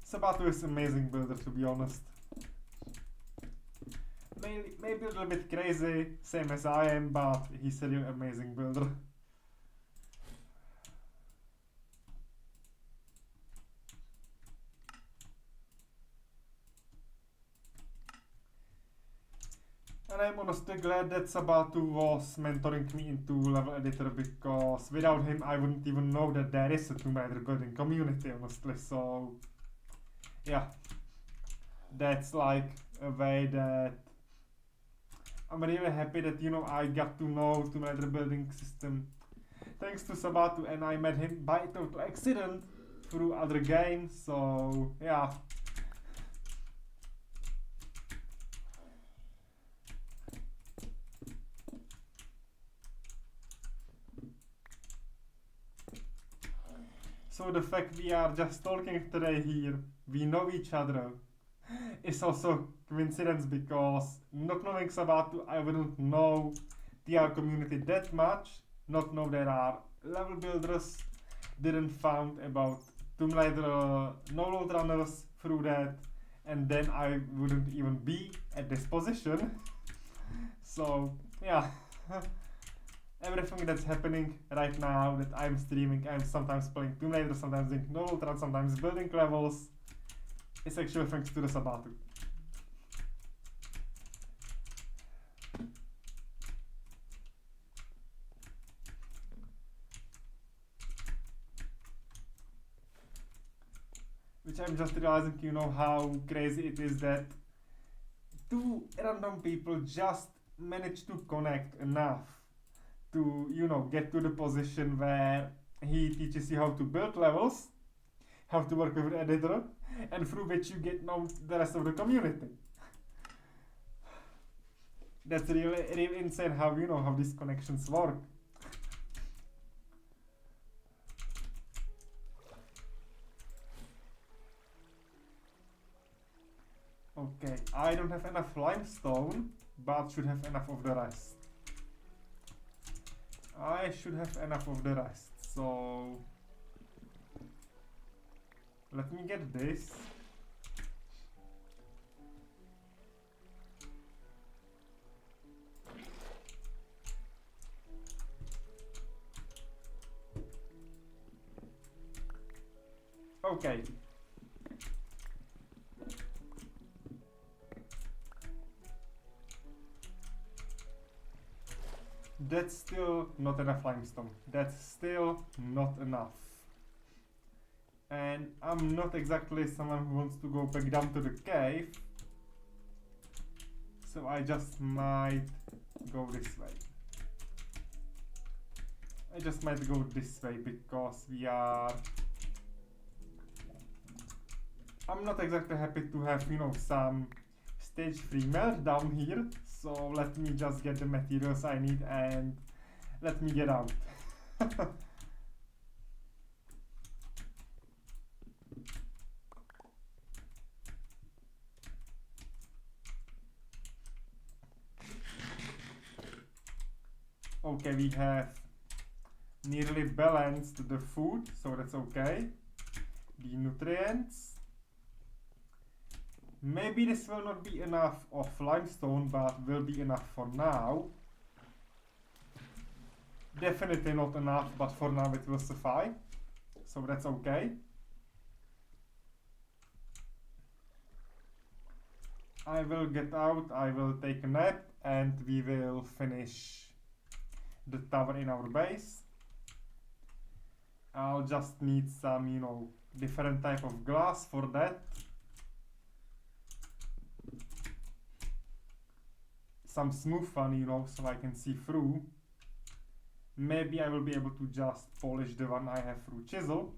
Sabato is amazing builder, to be honest. Maybe a little bit crazy, same as I am, but he's a real amazing builder. And I'm honestly glad that Sabatu was mentoring me into level editor, because without him I wouldn't even know that there is a Tomb Raider building community, honestly. So yeah, that's like a way that I'm really happy that I got to know Tomb Raider building system thanks to Sabatu, and I met him by total accident through other games. So yeah. So the fact we are just talking today here, we know each other, is also coincidence, because not knowing Sabatu, I wouldn't know TR community that much, not know there are level builders, didn't found about Tomb Raider no-load runners through that, and then I wouldn't even be at this position. So yeah. Everything that's happening right now that I'm streaming, I'm sometimes playing Tomb Raider, sometimes doing no run, sometimes building levels, is actually thanks to the Sabatu. Which I'm just realizing, how crazy it is that two random people just manage to connect enough to, get to the position where he teaches you how to build levels, how to work with the editor, and through which you get know the rest of the community. That's really insane how, how these connections work. Okay, I don't have enough limestone, but should have enough of the rest. I should have enough of the rest, so let me get this. Okay. That's still not enough limestone. That's still not enough. And I'm not exactly someone who wants to go back down to the cave. So I just might go this way. I just might go this way because we are... I'm not exactly happy to have, some stage 3 meltdown here. So let me just get the materials I need and let me get out. Okay, we have nearly balanced the food, so that's okay. The nutrients. Maybe this will not be enough of limestone, but will be enough for now. Definitely not enough, but for now it will suffice. So that's okay. I will get out, I will take a nap, and we will finish the tower in our base. I'll just need some, you know, different type of glass for that. Some smooth one, you know, so I can see through. Maybe I will be able to just polish the one I have through chisel,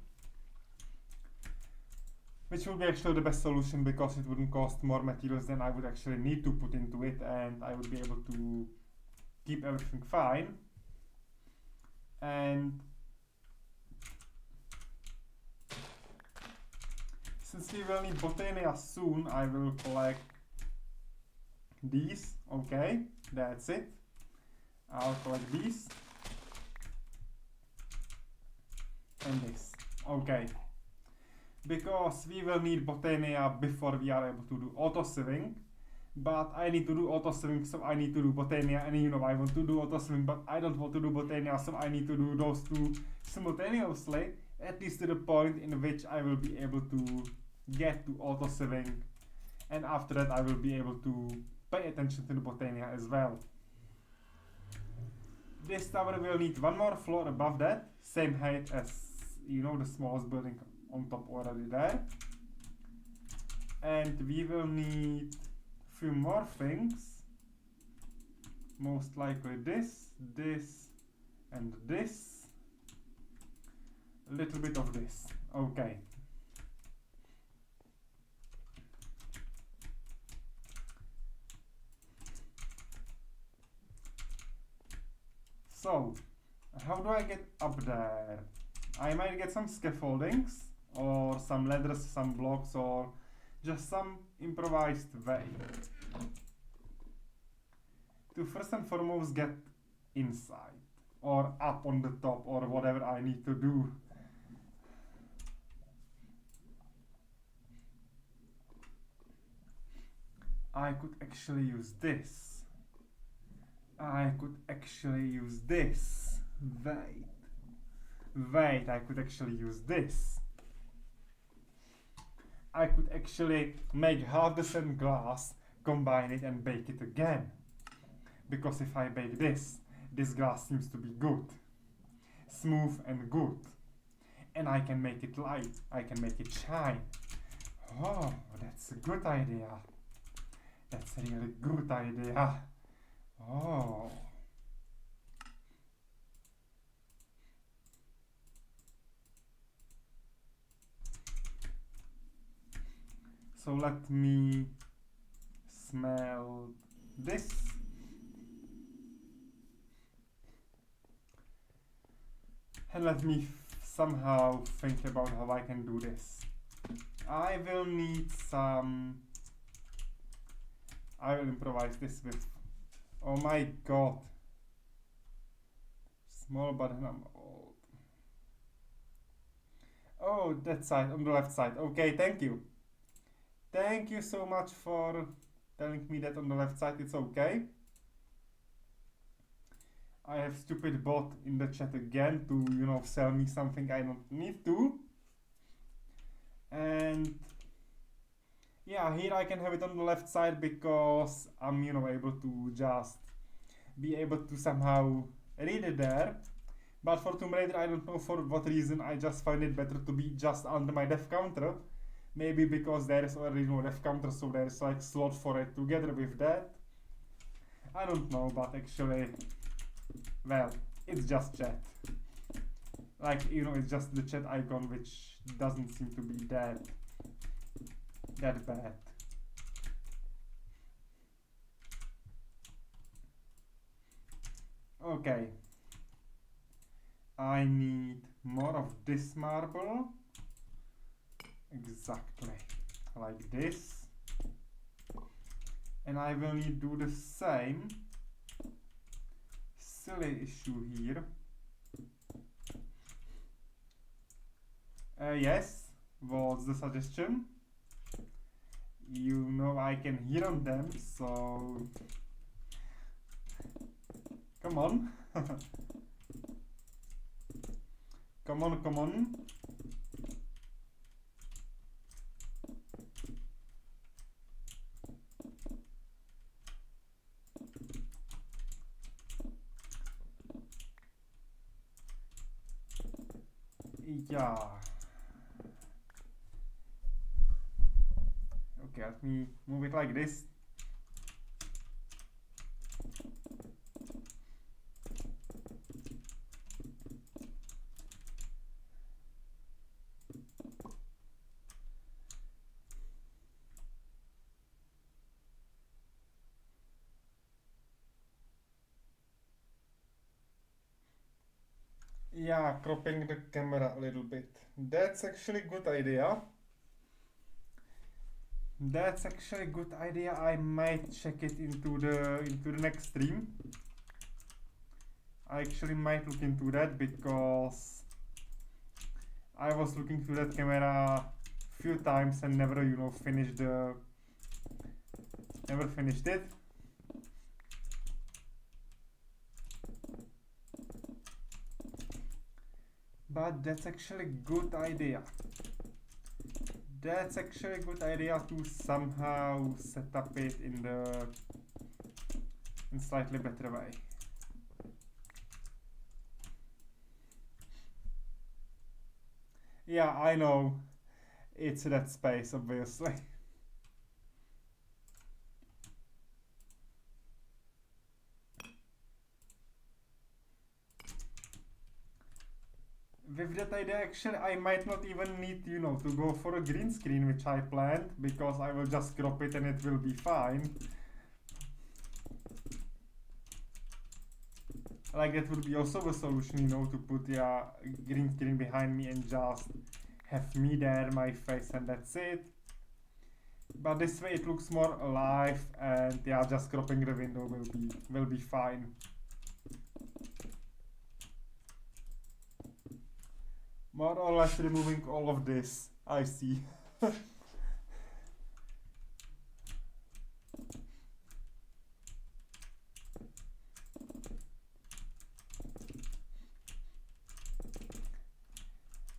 which will be actually the best solution because it wouldn't cost more materials than I would actually need to put into it, and I would be able to keep everything fine. And since we will need botania soon, I will collect these. Okay, that's it. I'll collect these. And this. Okay. Because we will need botania before we are able to do auto sieving. But I need to do auto sieving, so I need to do botania. And you know, I want to do auto sieving, but I don't want to do botania, so I need to do those two simultaneously. At least to the point in which I will be able to get to auto sieving. And after that, I will be able to pay attention to the botania as well. This tower will need one more floor above that, same height as, you know, the smallest building on top already there. And we will need a few more things. Most likely this, this, and this. A little bit of this. Okay. So, how do I get up there? I might get some scaffoldings, or some ladders, some blocks, or just some improvised way. To first and foremost get inside, or up on the top, or whatever I need to do. I could actually use this. I could actually use this. Wait, I could actually use this. I could actually make half the same glass, combine it and bake it again. Because if I bake this glass seems to be good. Smooth and good. And I can make it light, I can make it shine. Oh, that's a good idea. That's a really good idea. Oh. So let me smell this. And let me somehow think about how I can do this. I will need some... I will improvise this with... Oh my god. Small button, I'm old. Oh, that side, on the left side. Okay, thank you. Thank you so much for telling me that on the left side it's okay. I have stupid bot in the chat again to, you know, sell me something I don't need to. And yeah, here I can have it on the left side because I'm, you know, able to just be able to somehow read it there. But for Tomb Raider, I don't know for what reason, I just find it better to be just under my def counter. Maybe because there is already no def counter, so there is like slot for it together with that. I don't know, but actually, well, it's just chat. Like, you know, it's just the chat icon, which doesn't seem to be that bad. Okay. I need more of this marble. Exactly. Like this. And I will need to do the same silly issue here. Yes, what's the suggestion? You know I can hear on them, so come on. Come on, come on. Yeah. Okay, let me move it like this. Yeah, cropping the camera a little bit. That's actually a good idea. That's actually a good idea. I might check it into the next stream. I actually might look into that because I was looking through that camera few times and never, you know, never finished it. But that's actually a good idea. That's actually a good idea to somehow set up it in slightly better way. Yeah, I know. It's that space, obviously. With that idea, actually, I might not even need, you know, to go for a green screen, which I planned, because I will just crop it and it will be fine. Like, that would be also a solution, you know, to put, yeah, green screen behind me and just have me there, my face, and that's it. But this way it looks more alive, and yeah, just cropping the window will be fine. More or less removing all of this, I see.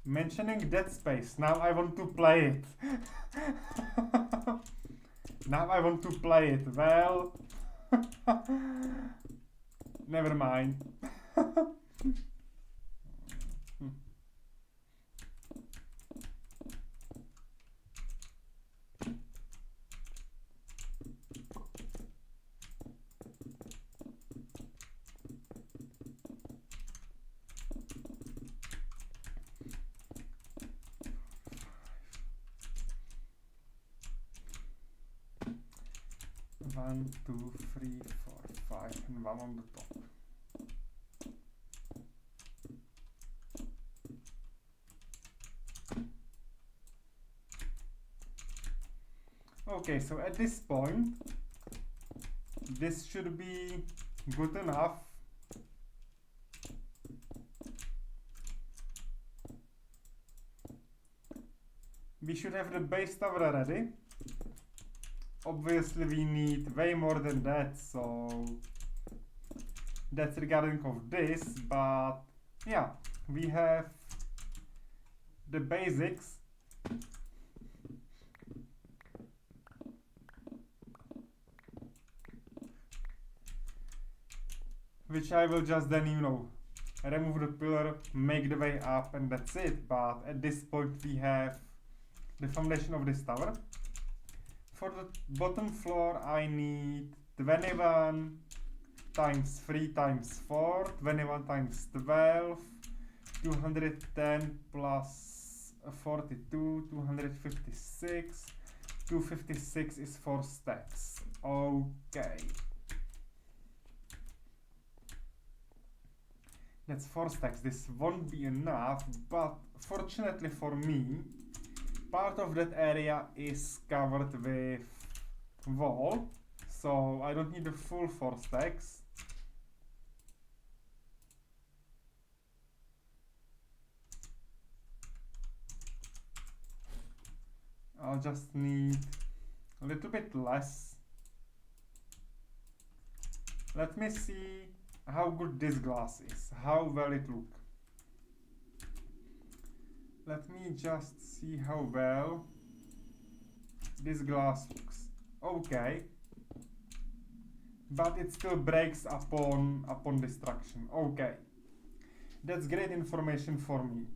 Mentioning Dead Space, now I want to play it. Now I want to play it. Well, never mind. One, two, three, four, five, and one on the top. Okay, so at this point, this should be good enough. We should have the base tower ready. Obviously we need way more than that, so that's regarding of this, but yeah, we have the basics. Which I will just then, you know, remove the pillar, make the way up, and that's it. But at this point we have the foundation of this tower. For the bottom floor I need 21 times 3 times 4, 21 times 12, 210 plus 42, 256, 256 is 4 stacks. Okay. That's 4 stacks. This won't be enough, but fortunately for me, part of that area is covered with wall, so I don't need the full 4 stacks. I'll just need a little bit less. Let me see how good this glass is, how well it looks. Let me just see how well this glass looks. Okay. But it still breaks upon destruction. Okay. That's great information for me.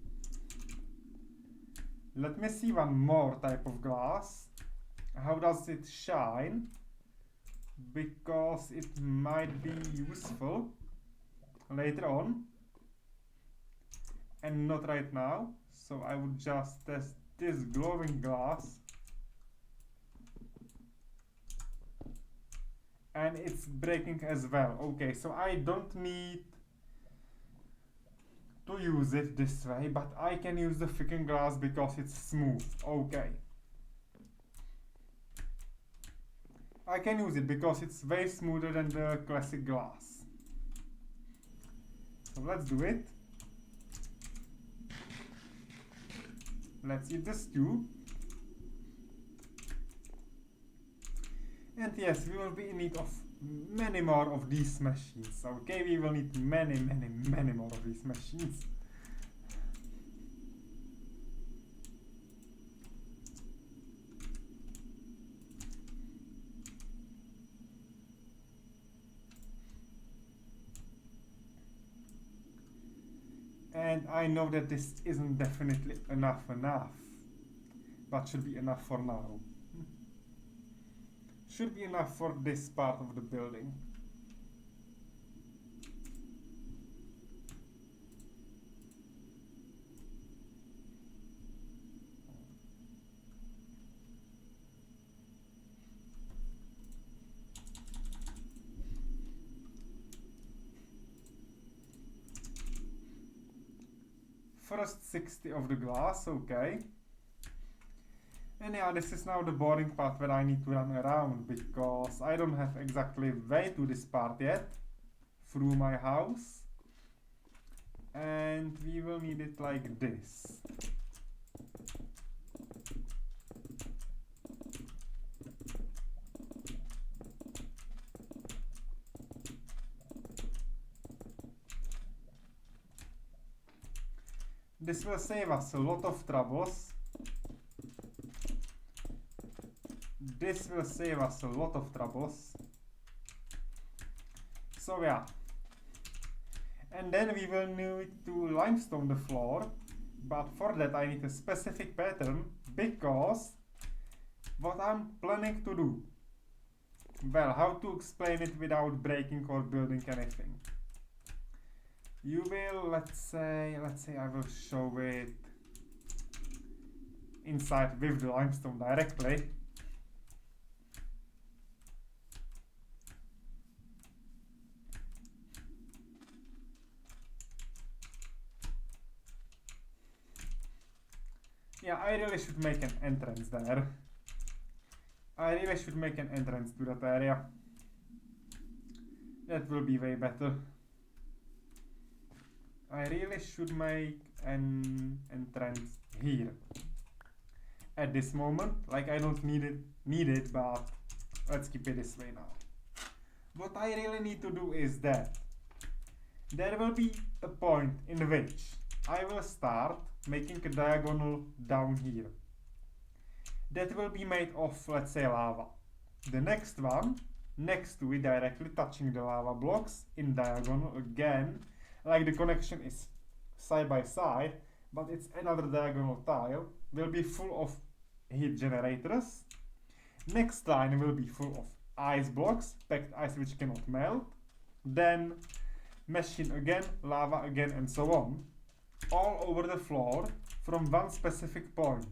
Let me see one more type of glass. How does it shine? Because it might be useful later on. And not right now. So I would just test this glowing glass. And it's breaking as well. Okay, so I don't need to use it this way, but I can use the freaking glass because it's smooth. Okay. I can use it because it's way smoother than the classic glass. So let's do it. Let's eat the stew. And yes, we will be in need of many more of these machines. Okay, we will need many more of these machines. And I know that this isn't definitely enough, but should be enough for now. Should be enough for this part of the building. First 60 of the glass, okay. And yeah, this is now the boring part where I need to run around because I don't have exactly way to this part yet through my house. And we will need it like this. This will save us a lot of troubles. This will save us a lot of troubles. So yeah. And then we will need to limestone the floor. But for that I need a specific pattern because what I'm planning to do. Well, how to explain it without breaking or building anything. You will, let's say I will show it inside with the limestone directly. Yeah, I really should make an entrance there. I really should make an entrance to that area. That will be way better. I really should make an entrance here. At this moment, like I don't need it, but let's keep it this way now. What I really need to do is that there will be a point in which I will start making a diagonal down here. That will be made of, let's say, lava. The next one, next to it, directly touching the lava blocks in diagonal again, like the connection is side by side, but it's another diagonal tile, will be full of heat generators. Next line will be full of ice blocks, packed ice which cannot melt. Then machine again, lava again, and so on. All over the floor from one specific point.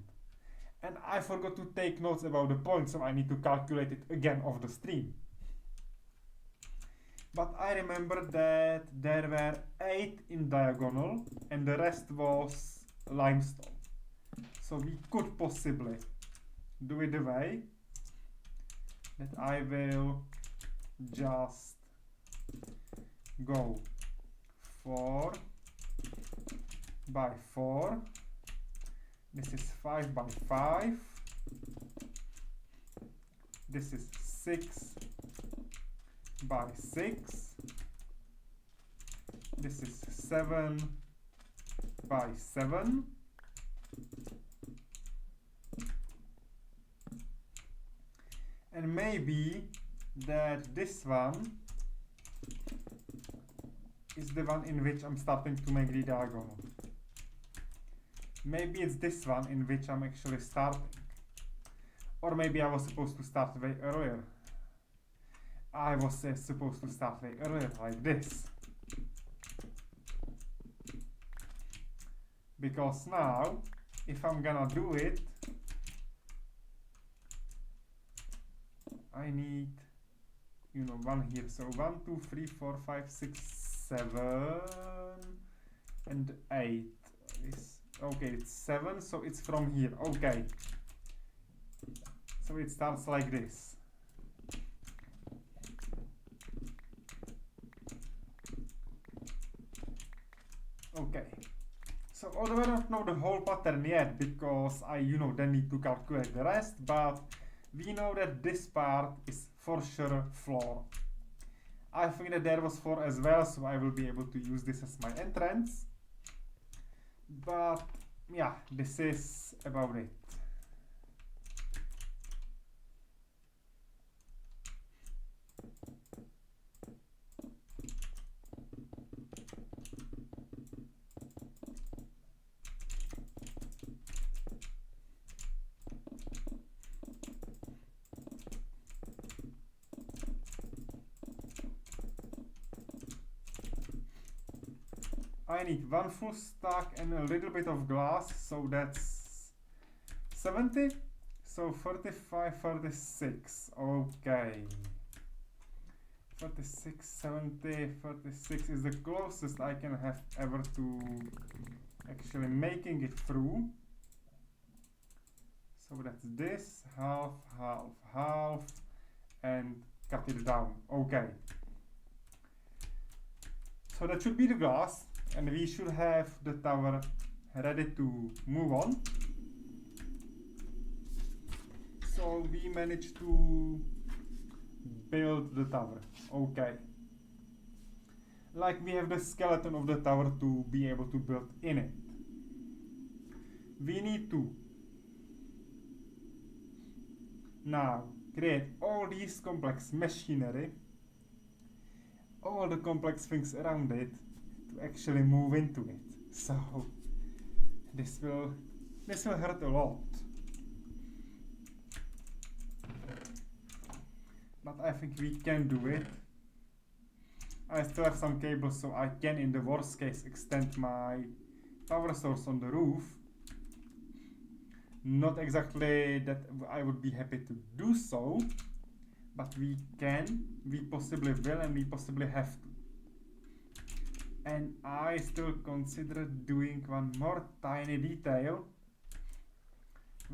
And I forgot to take notes about the point, so I need to calculate it again off the stream. But I remember that there were 8 in diagonal and the rest was limestone. So we could possibly do it the way that I will just go 4 by 4. This is 5 by 5. This is 6 by 6. This is 7 by 7. And maybe that this one is the one in which I'm starting to make the diagonal. Maybe it's this one in which I'm actually starting. Or maybe I was supposed to start way earlier. I was supposed to start way earlier, like this. Because now, if I'm gonna do it, I need, you know, 1 here. So 1, 2, 3, 4, 5, 6, 7, and 8. Okay, it's 7, so it's from here. Okay. So it starts like this. Okay. So although I don't know the whole pattern yet, because I, then need to calculate the rest, but we know that this part is for sure 4. I think that there was 4 as well, so I will be able to use this as my entrance. But yeah, this is about it. I need 1 full stack and a little bit of glass, so that's 70. So 35, 36. Okay. 36, 70, 36 is the closest I can have ever to actually making it through. So that's this, half, half, half, and cut it down. Okay. So that should be the glass. And we should have the tower ready to move on. So we managed to build the tower. Okay. Like we have the skeleton of the tower to be able to build in it. We need to now create all these complex machinery, all the complex things around it, to actually move into it. So this will hurt a lot. But I think we can do it. I still have some cables, so I can, in the worst case, extend my power source on the roof. Not exactly that I would be happy to do so, but we can, we possibly will, and we possibly have to. And I still consider doing one more tiny detail.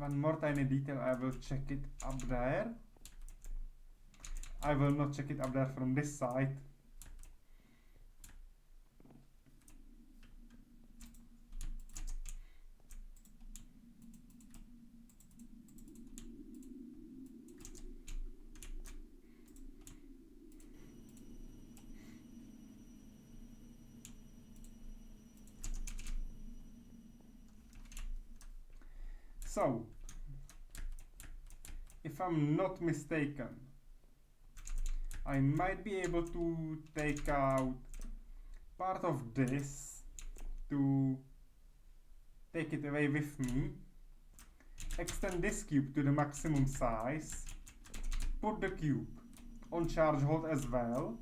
I will check it up there. I will not check it up there from this side. So, if I'm not mistaken, I might be able to take out part of this to take it away with me, extend this cube to the maximum size, put the cube on charge hold as well,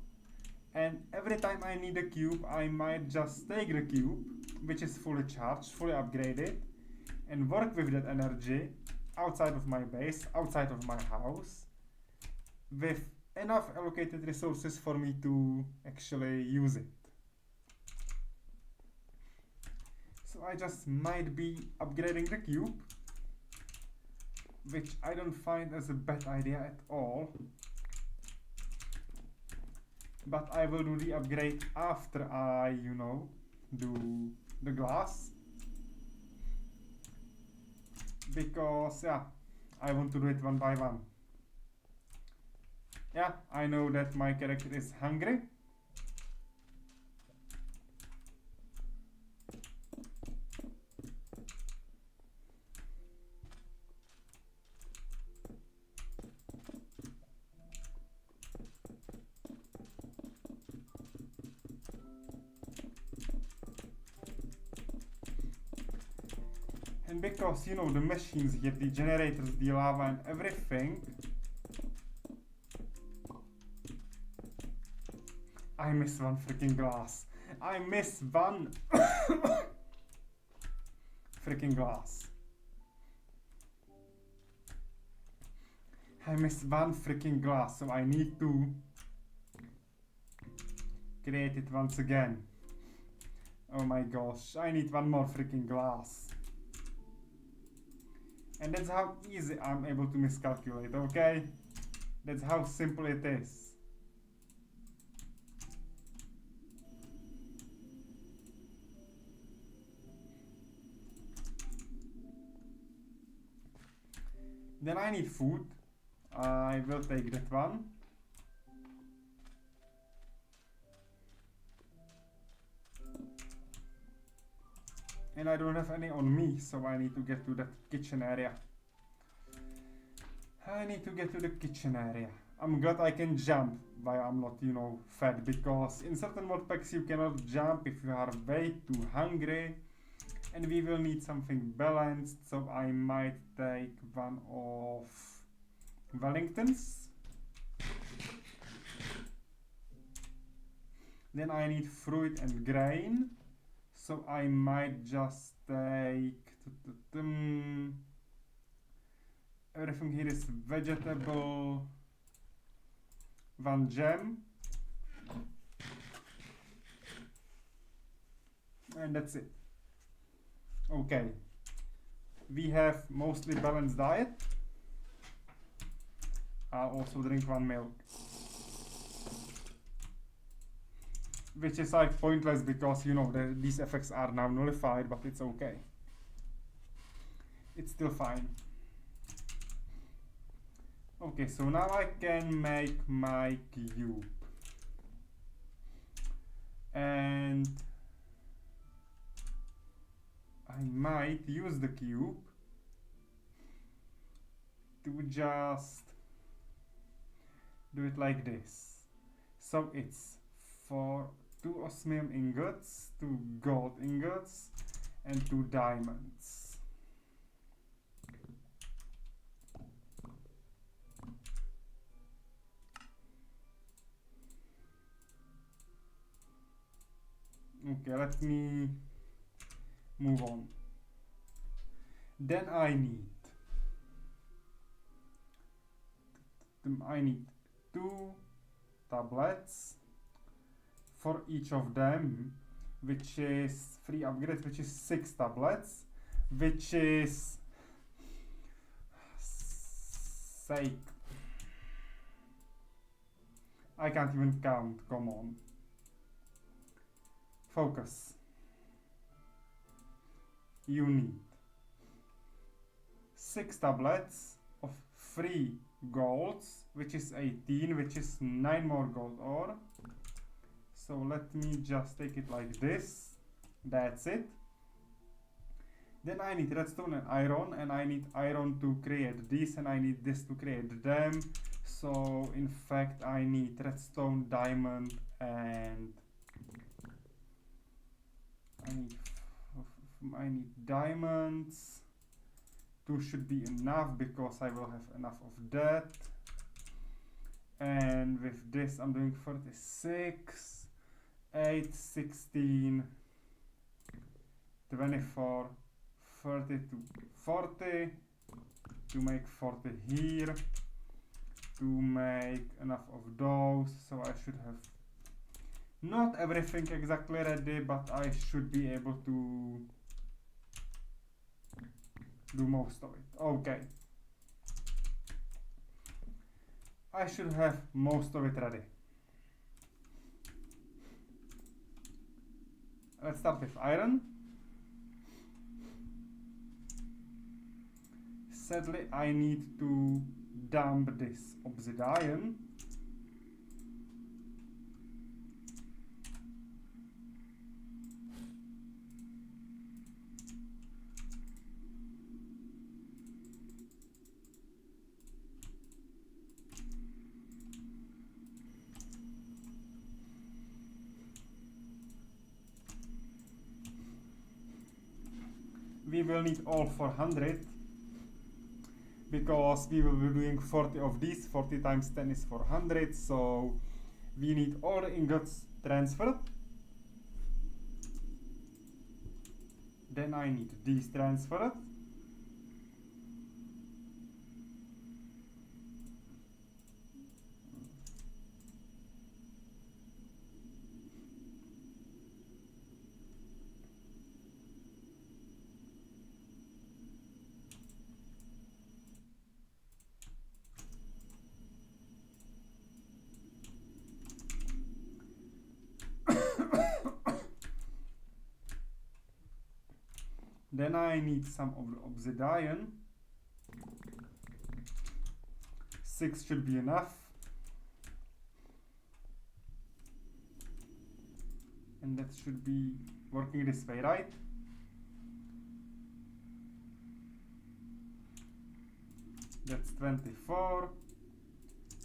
and every time I need a cube, I might just take the cube, which is fully charged, fully upgraded, and work with that energy outside of my base, outside of my house, with enough allocated resources for me to actually use it. So I just might be upgrading the cube, which I don't find as a bad idea at all. But I will do the upgrade after I, do the glass. Because, yeah, I want to do it one by one. Yeah, I know that my character is hungry. And because, you know, the machines here, the generators, the lava and everything, I miss one freaking glass. I miss one freaking glass. I miss one freaking glass, so I need to create it once again. Oh my gosh, I need one more freaking glass. And that's how easy I'm able to miscalculate, okay? That's how simple it is. Then I need food. I will take that one. And I don't have any on me, so I need to get to that kitchen area. I need to get to the kitchen area. I'm glad I can jump while I'm not, you know, fat, because in certain mod packs you cannot jump if you are way too hungry. And we will need something balanced, so I might take one of Wellingtons. Then I need fruit and grain, so I might just take everything here is vegetable, one jam, and that's it. Okay, we have mostly balanced diet. I'll also drink one milk, which is like pointless because, you know, these effects are now nullified, but it's okay. It's still fine. Okay, so now I can make my cube. And I might use the cube to just do it like this. So it's for 2 osmium ingots, 2 gold ingots, and 2 diamonds. Okay, let me move on. Then I need 2 tablets for each of them, which is 3 upgrades, which is 6 tablets, which is sake. I can't even count, come on. Focus. You need 6 tablets of 3 golds, which is 18, which is 9 more gold ore. So let me just take it like this. That's it. Then I need redstone and I need iron to create this, and I need this to create them. So in fact I need redstone, diamond, and I need diamonds. 2 should be enough because I will have enough of that. And with this I'm doing 46, 8, 16, 24, 30 to 40, to make 40 here, to make enough of those, so I should have not everything exactly ready, but I should be able to do most of it. Okay. I should have most of it ready. Let's start with iron. Sadly, I need to dump this obsidian we will need all 400 because we will be doing 40 of these. 40 times 10 is 400, so we need all the ingots transferred. Then I need these transferred. Then I need some of the obsidian. 6 should be enough. And that should be working this way, right? That's 24.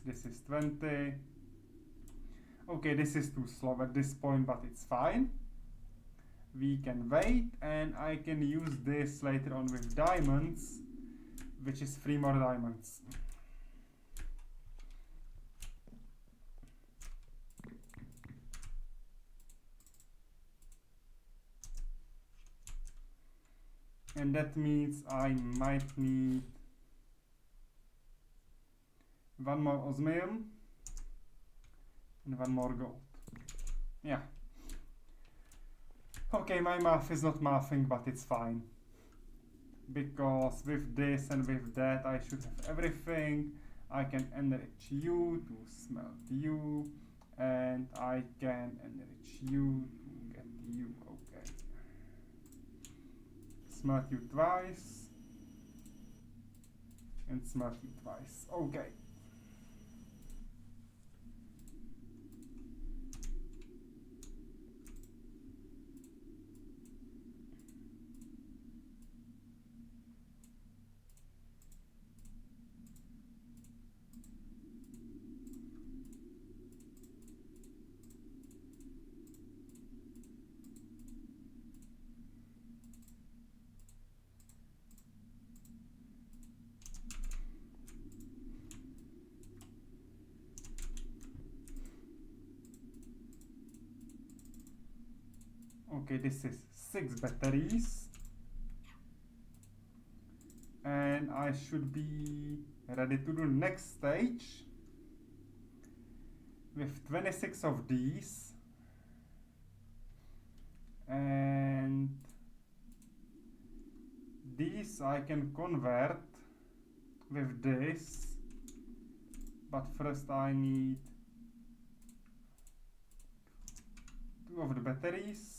This is 20. Okay, this is too slow at this point, but it's fine. We can wait, and I can use this later on with diamonds, which is 3 more diamonds. And that means I might need 1 more osmium and 1 more gold. Yeah. Okay, my math is not mathing, but it's fine. Because with this and with that, I should have everything. I can enrich you to smelt you, and I can enrich you to get you. Okay. Smelt you twice, and smelt you twice. Okay. Okay, this is 6 batteries. And I should be ready to do next stage with 26 of these. And these I can convert with this. But first I need 2 of the batteries.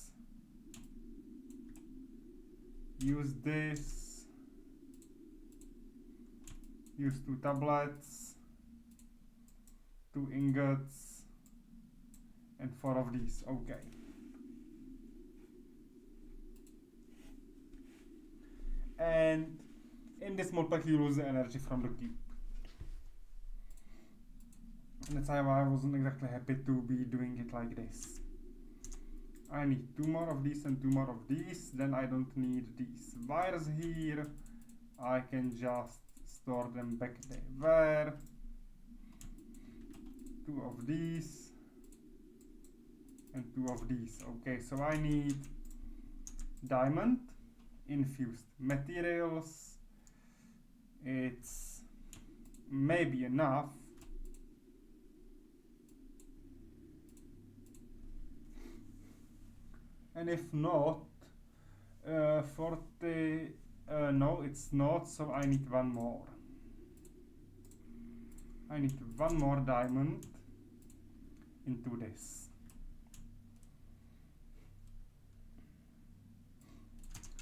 Use this. Use 2 tablets, 2 ingots, and 4 of these. Okay. And in this mod pack you lose the energy from the cube. And that's why I wasn't exactly happy to be doing it like this. I need 2 more of these and 2 more of these. Then I don't need these wires here. I can just store them back there. 2 of these and 2 of these. Okay, so I need diamond, infused materials. It's maybe enough. And if not, 40, no, it's not, so I need 1 more. I need 1 more diamond into this.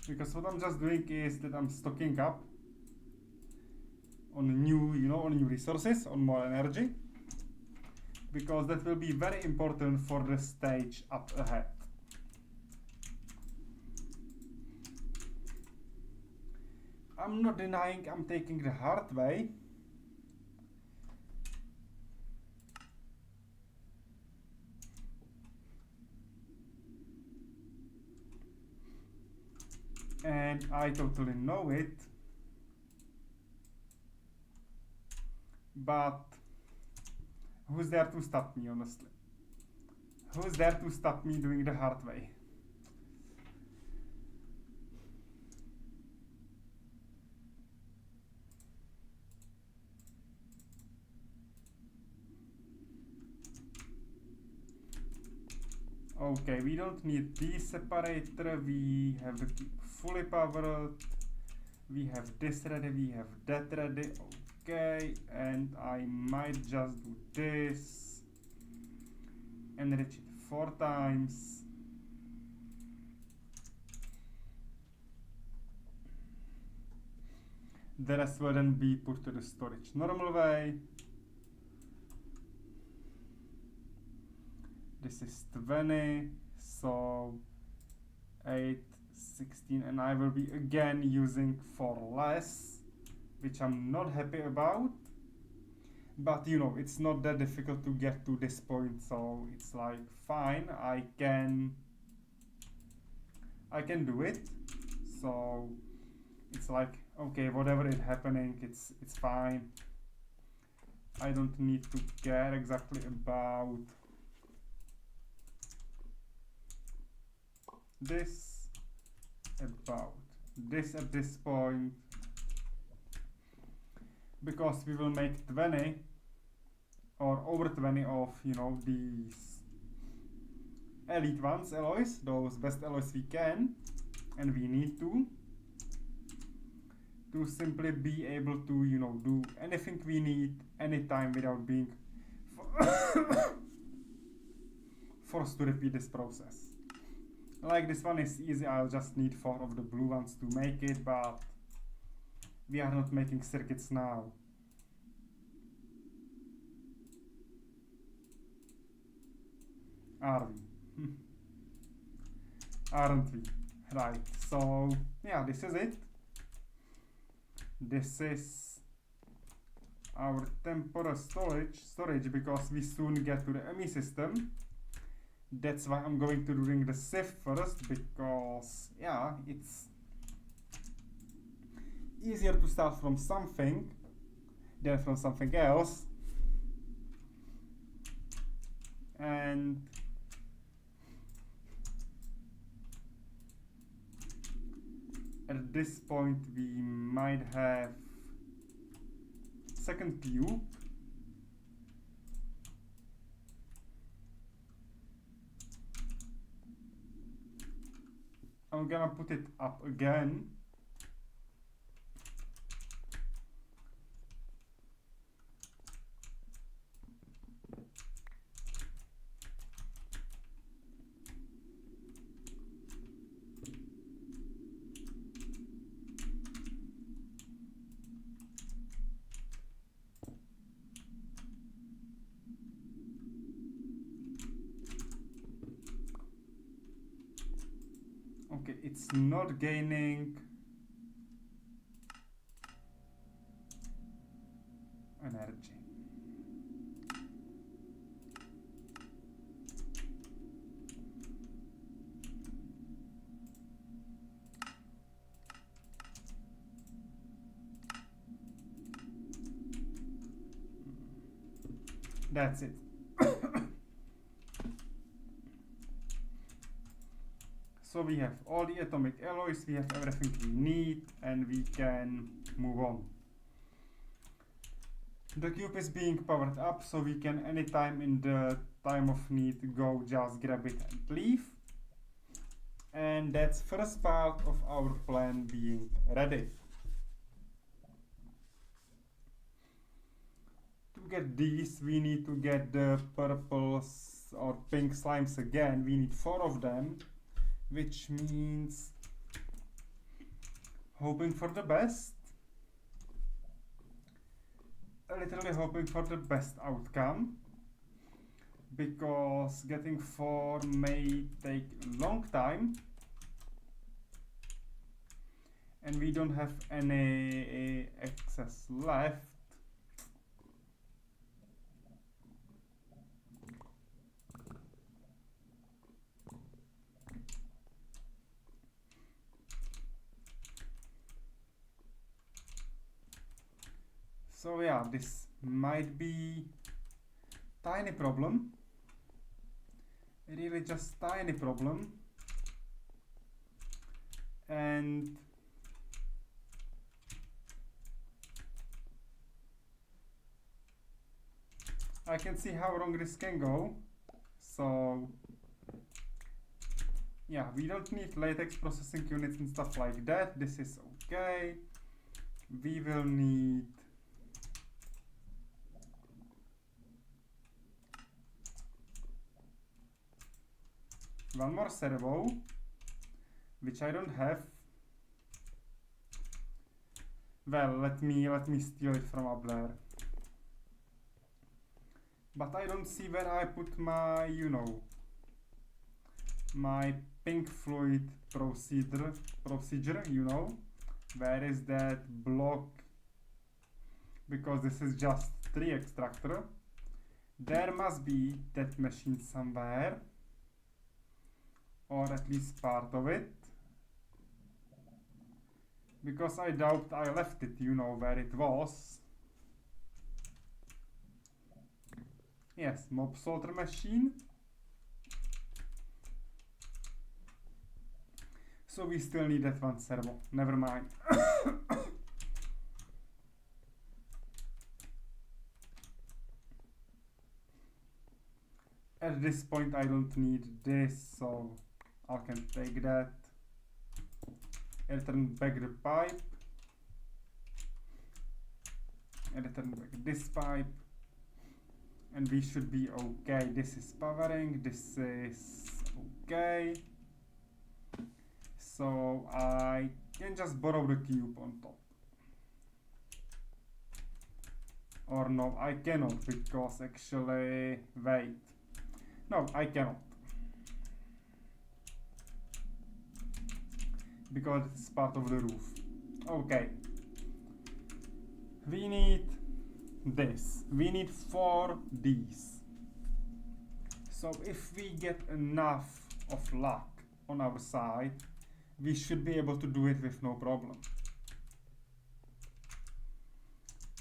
Because what I'm just doing is that I'm stocking up on new, on new resources, on more energy. Because that will be very important for the stage up ahead. I'm not denying I'm taking the hard way. And I totally know it, but who's there to stop me, honestly? Who's there to stop me doing the hard way? Okay, we don't need this separator, we have the cube fully powered, we have this ready, we have that ready, okay, and I might just do this, enrich it 4 times, the rest will then be put to the storage normal way. This is 20, so 8, 16, and I will be again using 4 less, which I'm not happy about. But you know, it's not that difficult to get to this point, so it's like fine, I can do it. So it's like, okay, whatever is happening, it's fine. I don't need to care exactly about this, about this at this point, because we will make 20 or over 20 of, you know, these elite ones alloys, those best alloys we can, and we need to simply be able to, you know, do anything we need anytime without being forced to repeat this process. Like this one is easy, I'll just need 4 of the blue ones to make it, but we are not making circuits now. Are we? Aren't we? Right, so yeah, this is it. This is our temporal storage because we soon get to the ME system. That's why I'm going to doing the SIF first, because yeah, it's easier to start from something than from something else. And at this point we might have second cube. I'm gonna put it up again. Okay, it's not gaining energy. That's it. So we have all the atomic alloys, we have everything we need, and we can move on. The cube is being powered up, so we can anytime in the time of need go just grab it and leave. And that's first part of our plan being ready. To get these, we need to get the purples or pink slimes again. We need 4 of them, which means hoping for the best. Literally hoping for the best outcome, because getting 4 may take a long time, and we don't have any excess left. So yeah, this might be tiny problem, really just tiny problem, and I can see how wrong this can go. So yeah, we don't need latex processing units and stuff like that. This is okay. We will need one more servo, which I don't have. Well, let me steal it from up there. But I don't see where I put my, my pink fluid procedure, where is that block? Because this is just 3 extractor. There must be that machine somewhere, or at least part of it, because I doubt I left it, where it was. Yes, mob solder machine. So we still need that one servo, never mind. At this point I don't need this, so I can take that. Return back the pipe. And return back this pipe. And we should be okay. This is powering, this is okay. So I can just borrow the cube on top. Or no, I cannot, because actually, wait. No, I cannot. Because it's part of the roof. Okay. We need this. We need 4 these. So if we get enough of luck on our side, we should be able to do it with no problem.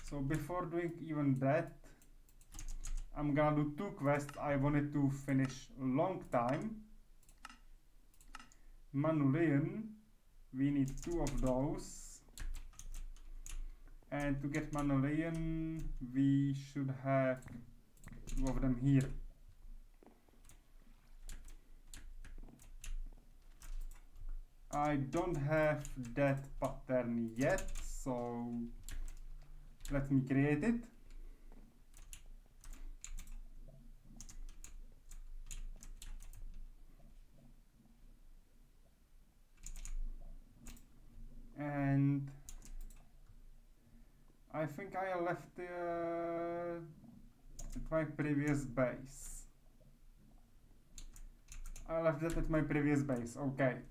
So before doing even that, I'm gonna do 2 quests I wanted to finish a long time. Manulian, we need 2 of those. And to get Manulian, we should have 2 of them here. I don't have that pattern yet, so let me create it. And I think I left at my previous base. I left that at my previous base, okay.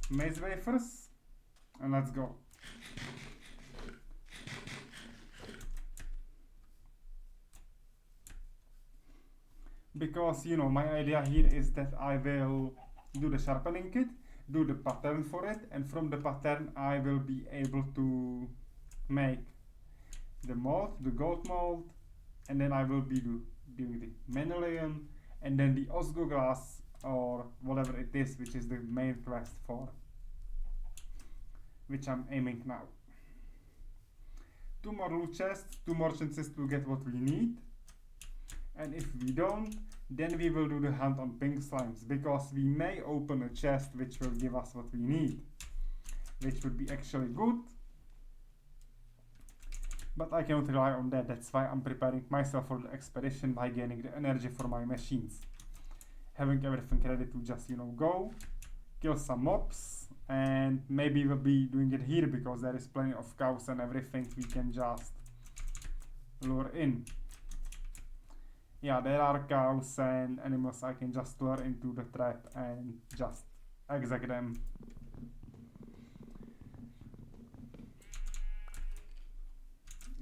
Maze wafers, and let's go. Because, my idea here is that I will do the sharpening kit, do the pattern for it, and from the pattern I will be able to make the mold, the gold mold, and then I will be doing the manualium, and then the Osgo glass, or whatever it is, which is the main quest for, which I'm aiming now. 2 more loot chests, 2 more chances to get what we need. And if we don't, then we will do the hunt on pink slimes, because we may open a chest which will give us what we need, which would be actually good. But I cannot rely on that, that's why I'm preparing myself for the expedition by gaining the energy for my machines. Having everything ready to just, go, kill some mobs, and maybe we'll be doing it here because there is plenty of cows and everything we can just lure in. Yeah, there are cows and animals I can just lure into the trap and just execute them.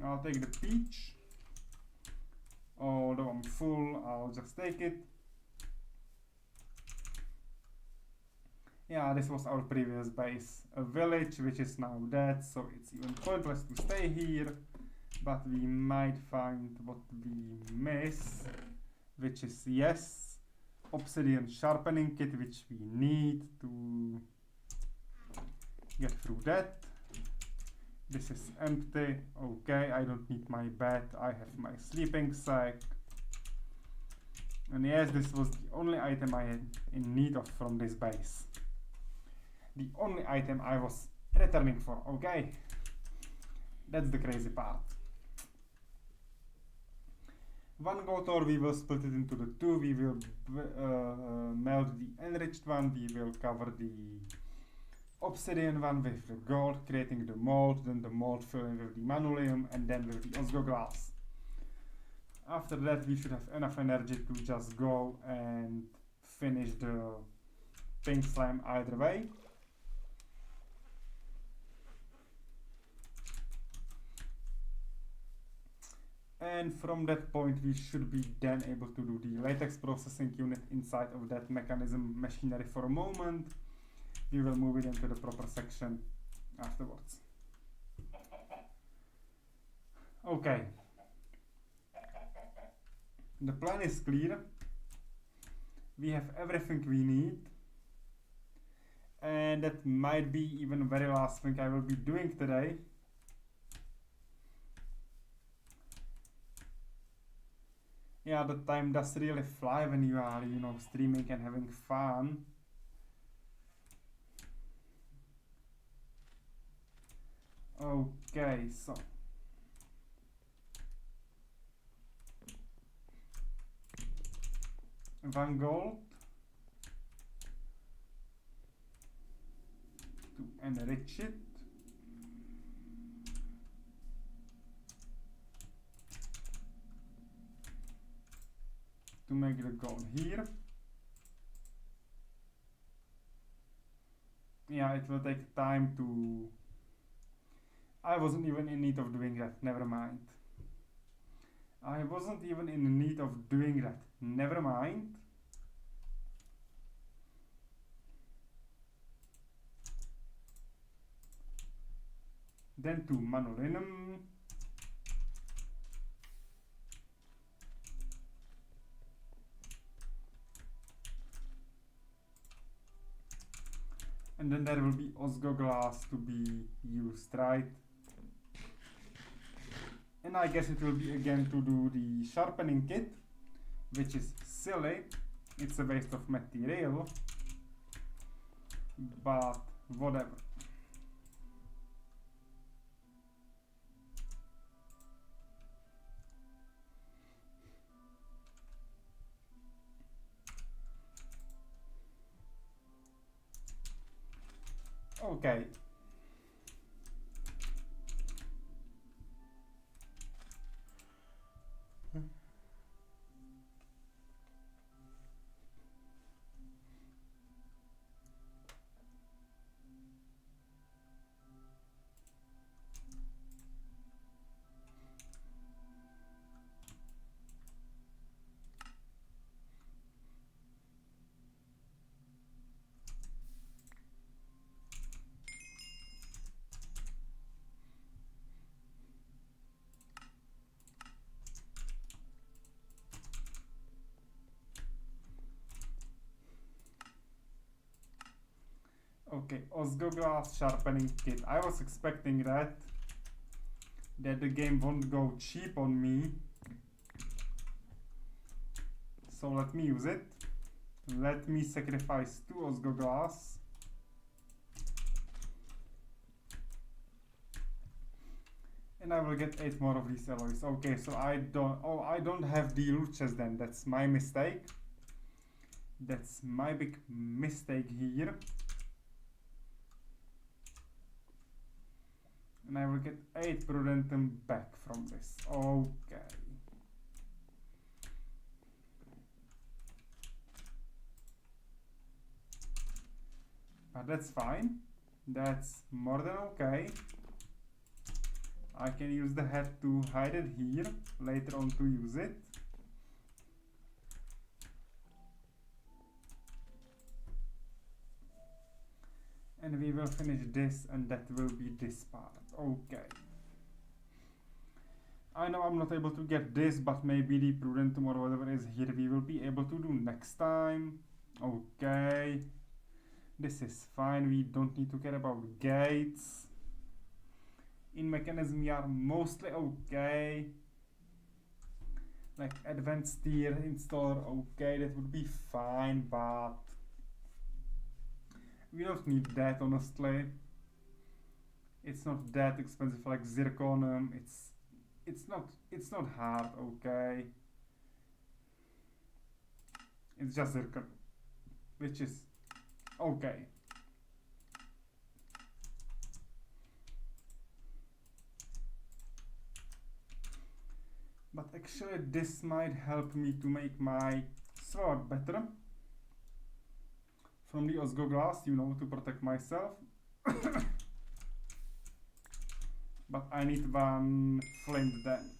I'll take the peach. Although I'm full, I'll just take it. Yeah, this was our previous base, a village which is now dead, so it's even pointless to stay here. But we might find what we miss, which is, yes, obsidian sharpening kit, which we need to get through that. This is empty. Okay, I don't need my bed, I have my sleeping sack. And yes, this was the only item I had in need of from this base. The only item I was returning for, okay? That's the crazy part. One gold ore, we will split it into the two. We will melt the enriched one. We will cover the obsidian one with the gold, creating the mold. Then the mold filling with the manuleum, and then with the Osgo glass. After that, we should have enough energy to just go and finish the pink slime either way. And from that point we should be then able to do the latex processing unit inside of that mechanism machinery for a moment. We will move it into the proper section afterwards. Okay. The plan is clear. We have everything we need. And that might be even the very last thing I will be doing today. Yeah, the time does really fly when you are, you know, streaming and having fun. Okay, so. One gold. To enrich it. To make the gold here. Yeah, it will take time to... I wasn't even in need of doing that, never mind. I wasn't even in need of doing that, never mind. Then to manulinum. And then there will be Osgo glass to be used, right? And I guess it will be again to do the sharpening kit, which is silly. It's a waste of material, but whatever. Okay. Okay, Osgo glass sharpening kit. I was expecting that the game won't go cheap on me. So let me use it. Let me sacrifice 2 Osgo glass. And I will get 8 more of these alloys. Okay, so I don't have the loot chest then. That's my mistake. That's my big mistake here. And I will get 8 prudentum back from this. Okay. But that's fine. That's more than okay. I can use the head to hide it here, later on to use it. And we will finish this, and that will be this part. Okay. I know I'm not able to get this, but maybe the prudentum or whatever is here we will be able to do next time. Okay. This is fine, we don't need to care about gates. In mechanism we are mostly okay. Like advanced tier installer, okay, that would be fine, but we don't need that honestly. It's not that expensive like zirconium. It's not hard, okay. It's just zircon, which is okay. But actually this might help me to make my sword better. From the Osgo glass, you know, to protect myself. But I need one flint then.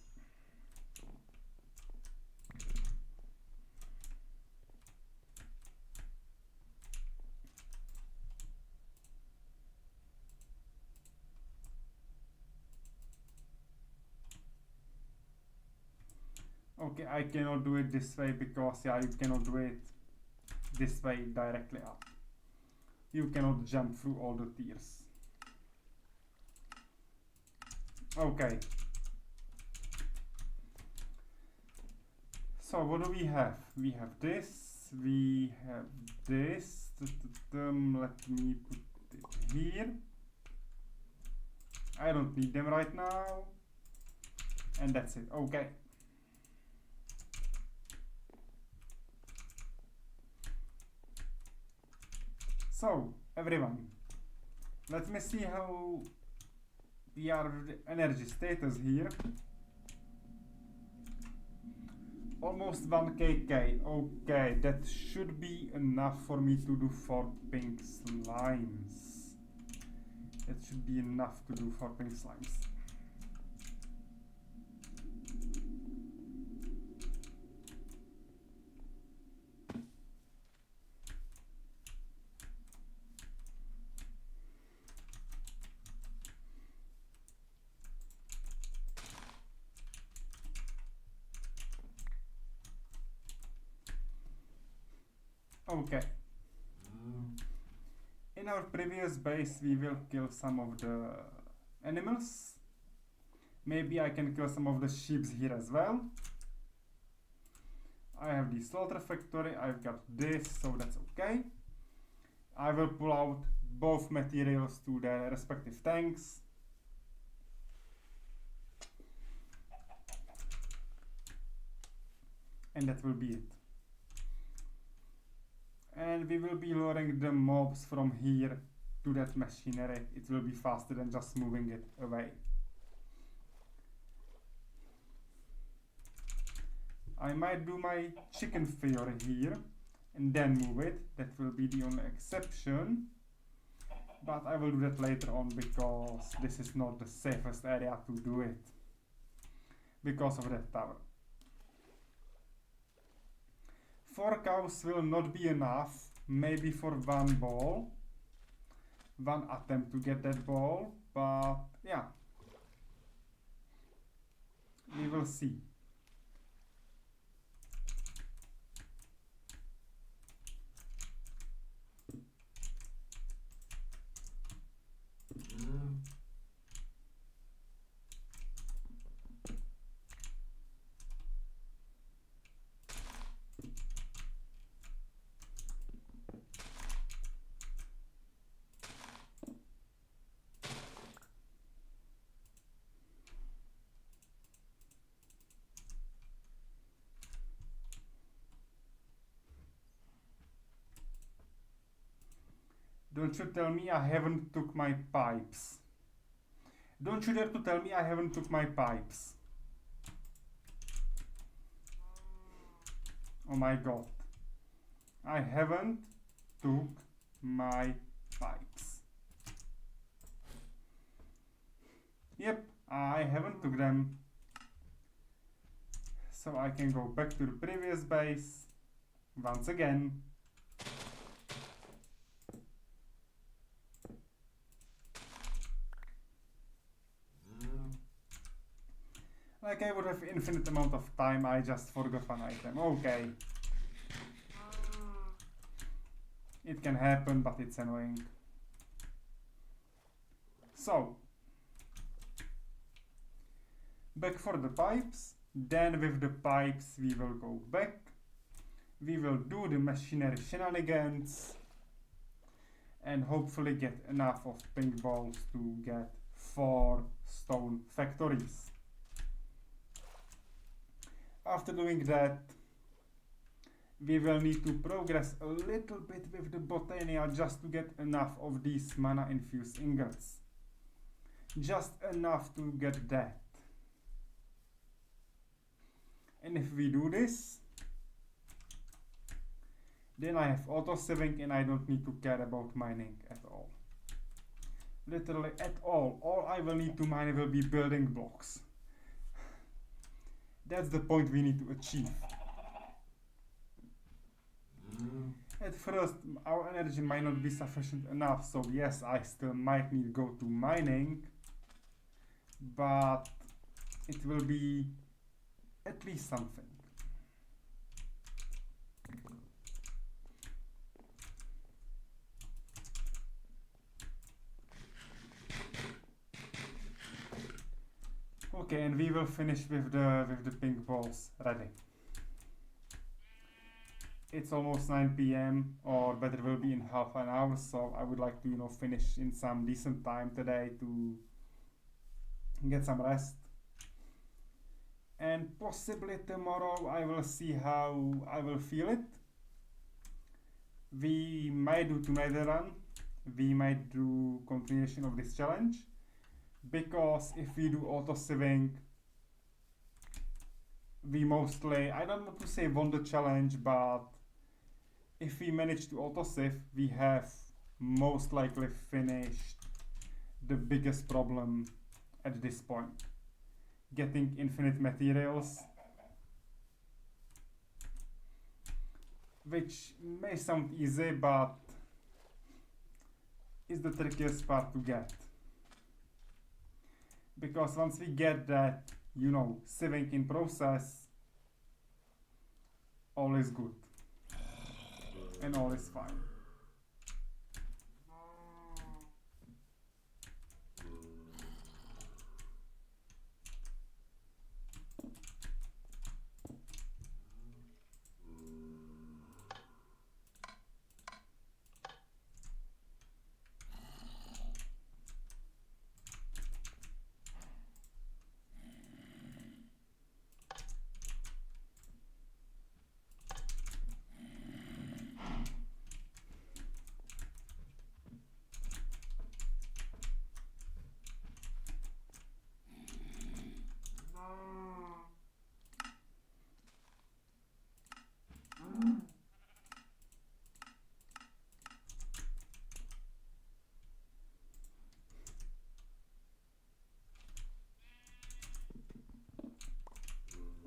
Okay, I cannot do it this way because yeah, you cannot do it this way directly up. You cannot jump through all the tiers. Okay. So what do we have? We have this, we have this. Let me put it here. I don't need them right now. And that's it. Okay. So, everyone, let me see how we are with the energy status here. Almost 1kk. Okay, that should be enough for me to do 4 pink slimes. That should be enough to do 4 pink slimes. Okay. In our previous base we will kill some of the animals. Maybe I can kill some of the sheep here as well. I have the slaughter factory, I've got this, so that's okay. I will pull out both materials to their respective tanks. And that will be it. And we will be luring the mobs from here to that machinery. It will be faster than just moving it away. I might do my chicken theory here and then move it. That will be the only exception. But I will do that later on because this is not the safest area to do it. Because of that tower. 4 cows will not be enough, maybe for 1 ball, 1 attempt to get that ball, but yeah, we will see. Don't you tell me I haven't took my pipes. Don't you dare to tell me I haven't took my pipes. Oh my god. I haven't took my pipes. Yep, I haven't took them. So I can go back to the previous base once again. Like I would have infinite amount of time, I just forgot one item. Okay. It can happen, but it's annoying. So, back for the pipes. Then with the pipes we will go back. We will do the machinery shenanigans. And hopefully get enough of pink balls to get 4 stone factories. After doing that, we will need to progress a little bit with the botania just to get enough of these mana infused ingots. Just enough to get that. And if we do this, then I have auto saving and I don't need to care about mining at all. Literally at all. All I will need to mine will be building blocks. That's the point we need to achieve. At first, our energy might not be sufficient enough, so yes, I still might need to go to mining, but it will be at least something. Okay, and we will finish with the pink balls ready. It's almost 9 p.m. or better will be in half an hour, so I would like to finish in some decent time today to get some rest. And possibly tomorrow I will see how I will feel it. We might do tonight run. We might do continuation of this challenge. Because if we do auto saving, we mostly, I don't want to say won the challenge, but if we manage to auto save, we have most likely finished the biggest problem at this point. Getting infinite materials, which may sound easy, but is the trickiest part to get. Because once we get that, saving in process, all is good. And all is fine.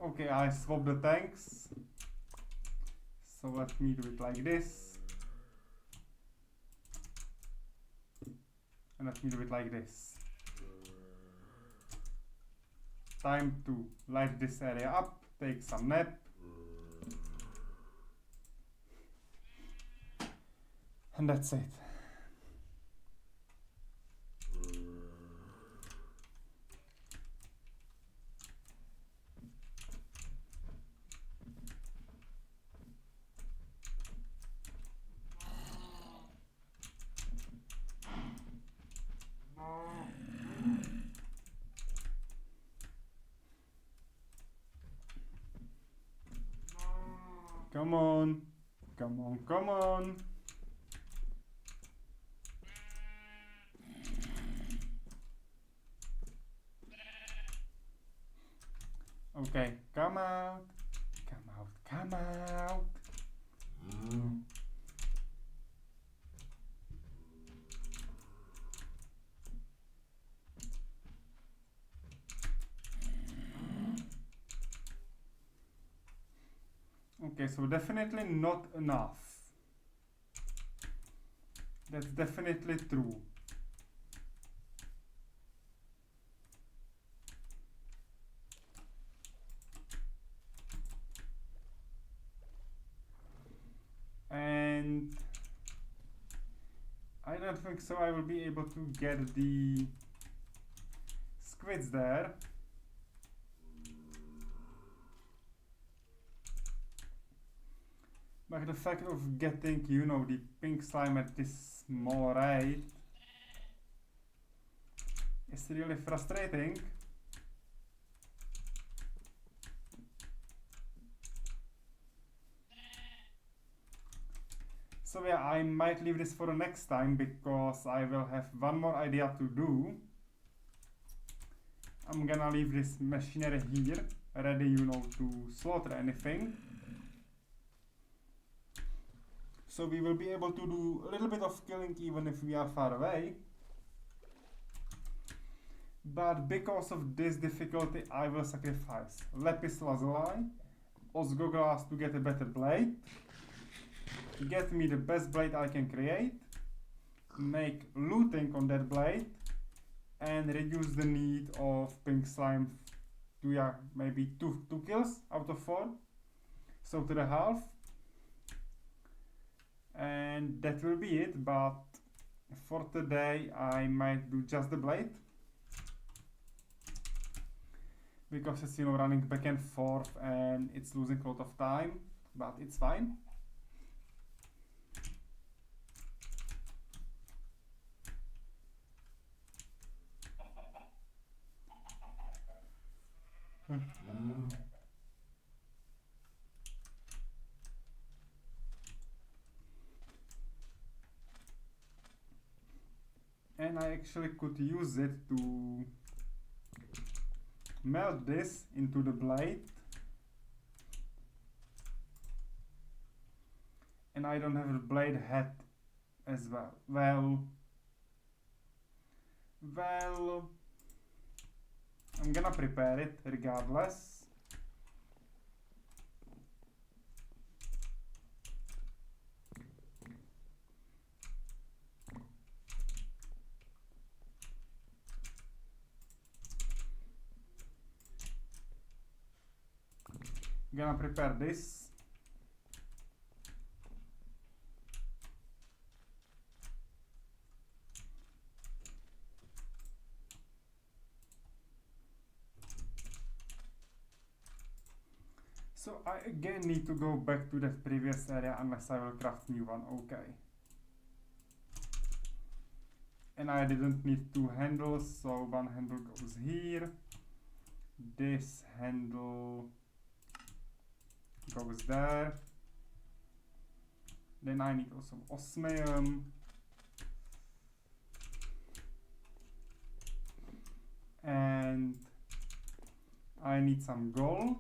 Okay, I swap the tanks. So let me do it like this. And let me do it like this. Time to light this area up, take some nap. And that's it. Come on, come on, come on. Okay, come out, come out, come out. Okay, so definitely not enough. That's definitely true. I don't think so I will be able to get the squids there. But the fact of getting, you know, the pink slime at this small rate is really frustrating. So yeah, I might leave this for the next time because I will have one more idea to do. I'm gonna leave this machinery here, ready, you know, to slaughter anything. So we will be able to do a little bit of killing even if we are far away. But because of this difficulty, I will sacrifice lapis lazuli, osgo glass to get a better blade, get me the best blade I can create, make looting on that blade, and reduce the need of pink slime to, yeah, maybe two kills out of 4, so to the half. And that will be it, but for today I might do just the blade because it's, you know, running back and forth and it's losing a lot of time, but it's fine. And I actually could use it to melt this into the blade. And I don't have a blade head as well. Well, I'm gonna prepare it regardless. Gonna prepare this. So I again need to go back to that previous area unless I will craft new one. Okay. And I didn't need 2 handles, so one handle goes here. This handle goes there. Then I need also osmium. And I need some gold.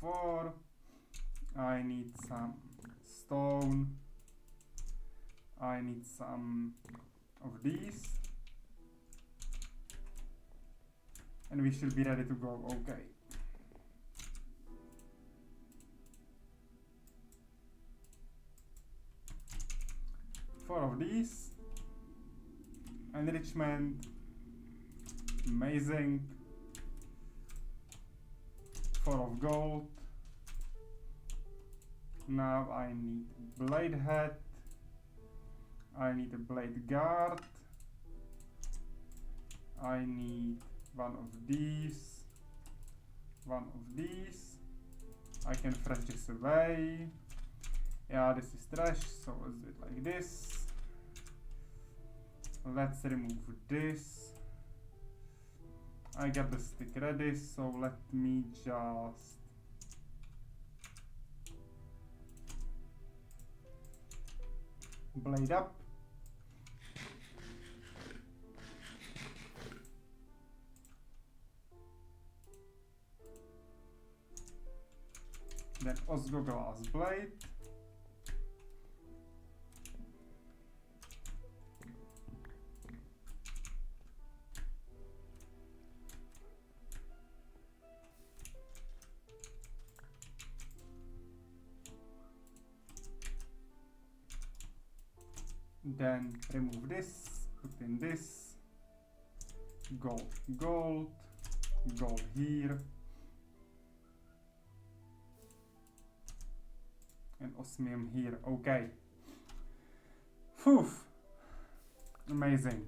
4. I need some stone. I need some of these. And we should be ready to go. Okay. Four of these. Enrichment. Amazing. 4 of gold. Now I need blade head. I need a blade guard. I need 1 of these. 1 of these. I can throw this away. Yeah, this is trash, so let's do it like this. Let's remove this. I got the stick ready, so let me just blade up. Then osgo glass blade. Then remove this, put in this, gold, gold, gold here, and osmium here. Okay. Phew. Amazing.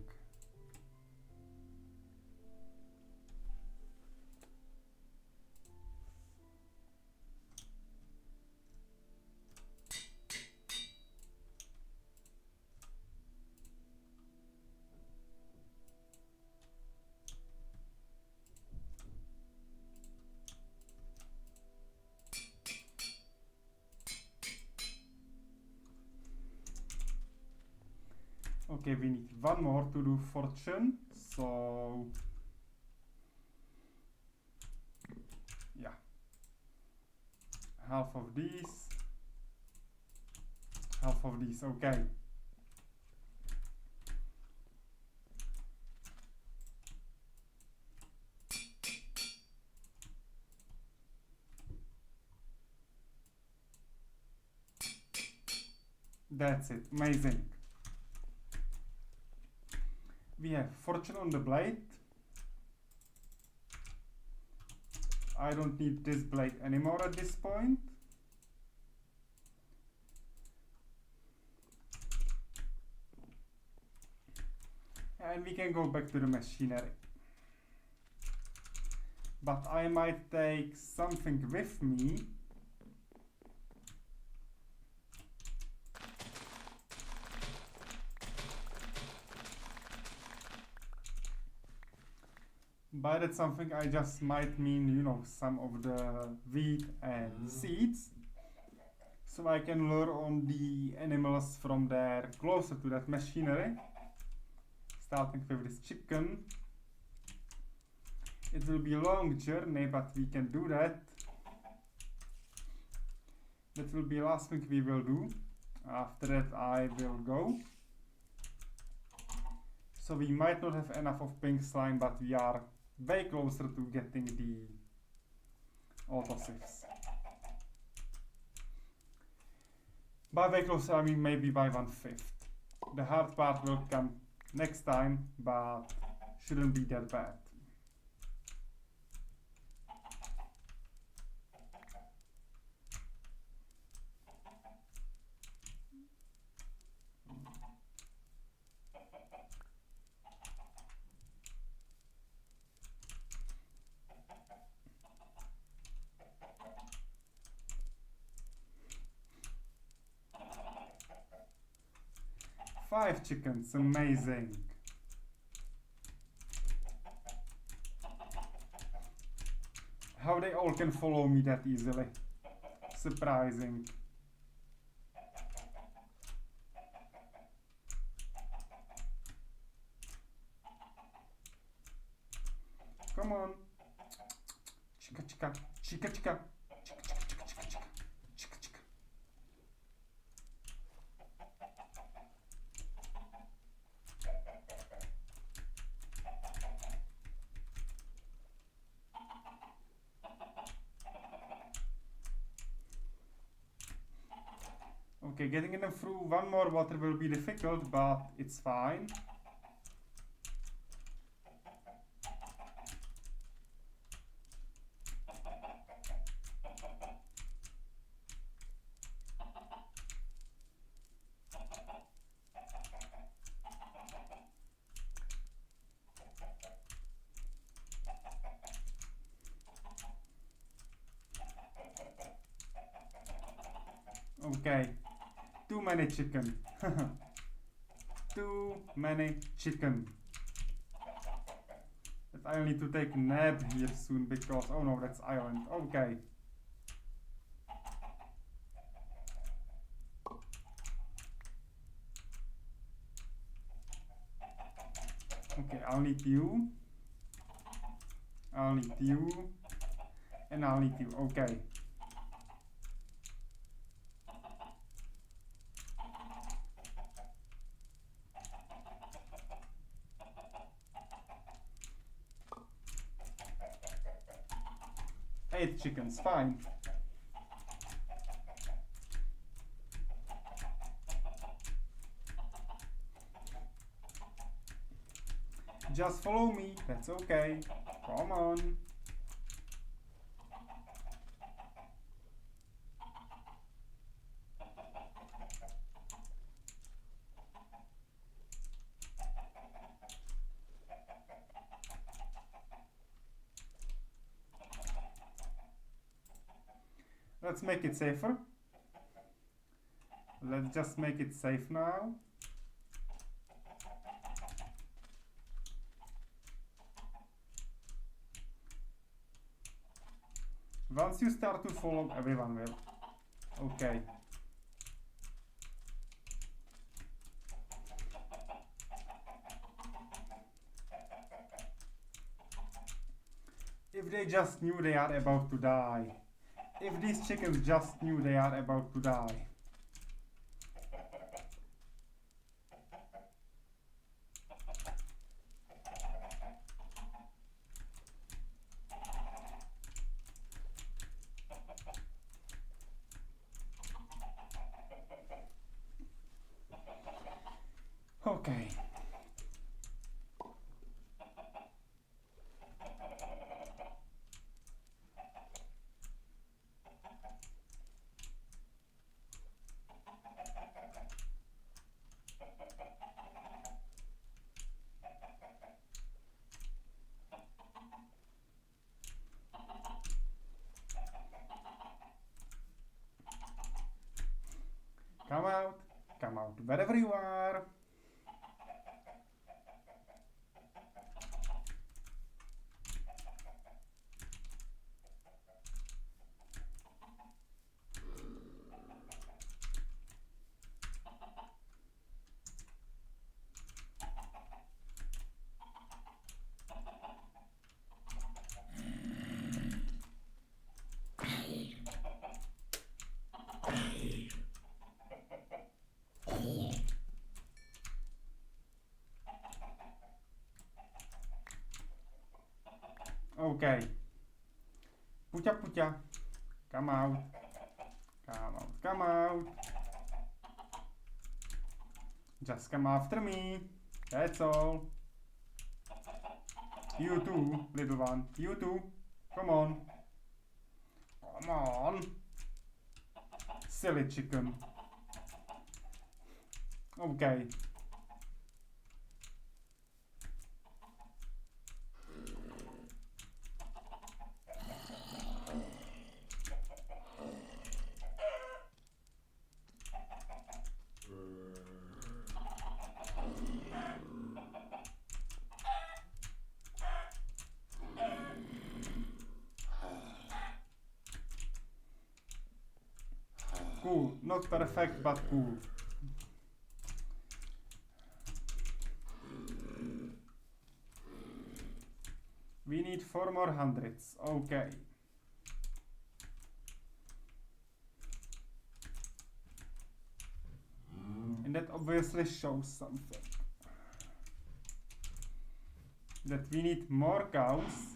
Okay, we need one more to do fortune, so yeah, half of these, okay. That's it, amazing. We have fortune on the blade. I don't need this blade anymore at this point. And we can go back to the machinery. But I might take something with me. By that something I just might mean, you know, some of the wheat and seeds. So I can lure on the animals from there closer to that machinery. Starting with this chicken. It will be a long journey, but we can do that. That will be the last thing we will do. After that I will go. So we might not have enough of pink slime, but we are way closer to getting the autosifs. By way closer I mean maybe by 1/5. The hard part will come next time, but shouldn't be that bad. Five chickens, amazing. How they all can follow me that easily. Surprising. Come on. Chica chica, chica chica, chica chica chica chica chica, chica chica. Okay, getting them through one more water will be difficult, but it's fine. Okay, too many chicken. Too many chicken. But I need to take a nap here soon because, oh no, that's island. Okay. Okay, I'll need you. I'll need you. And I'll need you. Okay. Eight chickens, fine. Just follow me, that's okay. Come on. Let's make it safer. Let's just make it safe now. Once you start to follow, everyone will. Okay. If they just knew they are about to die. If these chickens just knew they are about to die. Okay. Come out, wherever you are. Okay. Pucha. Come out. Come out. Just come after me. That's all. You too, little one. You too. Come on. Come on. Silly chicken. Okay. Cool. Not perfect, but cool. We need 4 more hundreds. Okay. And that obviously shows something. That we need more cows.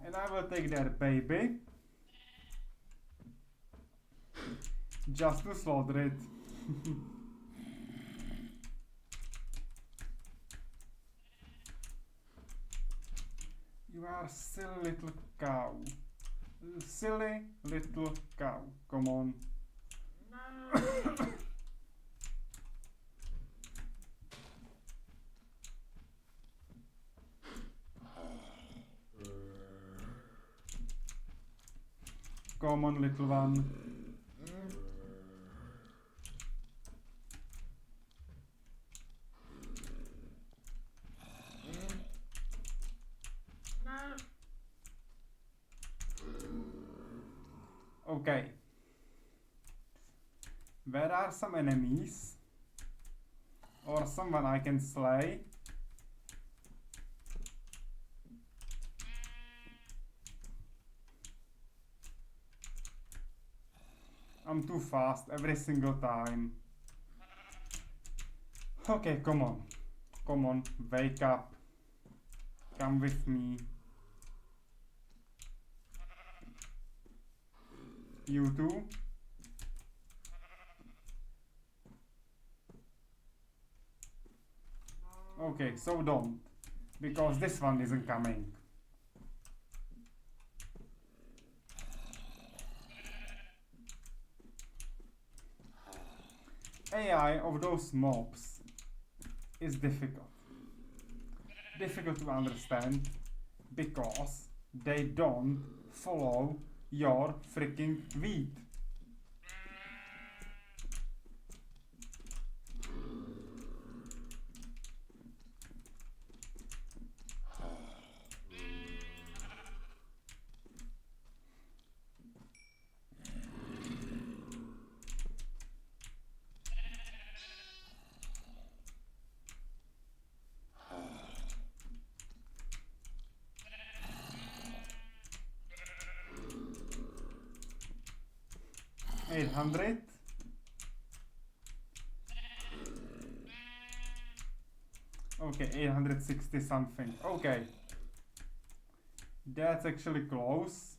And I will take their baby. Just to slaughter it. You are silly little cow. Silly little cow. Come on. Come on, little one. Okay. Where are some enemies? Or someone I can slay? I'm too fast every single time. Okay, come on. Come on, wake up. Come with me. You too? Okay, so don't. Because this one isn't coming. AI of those mobs is difficult. Difficult to understand because they don't follow your freaking lead. $800. Okay, 860 something. Okay. That's actually close.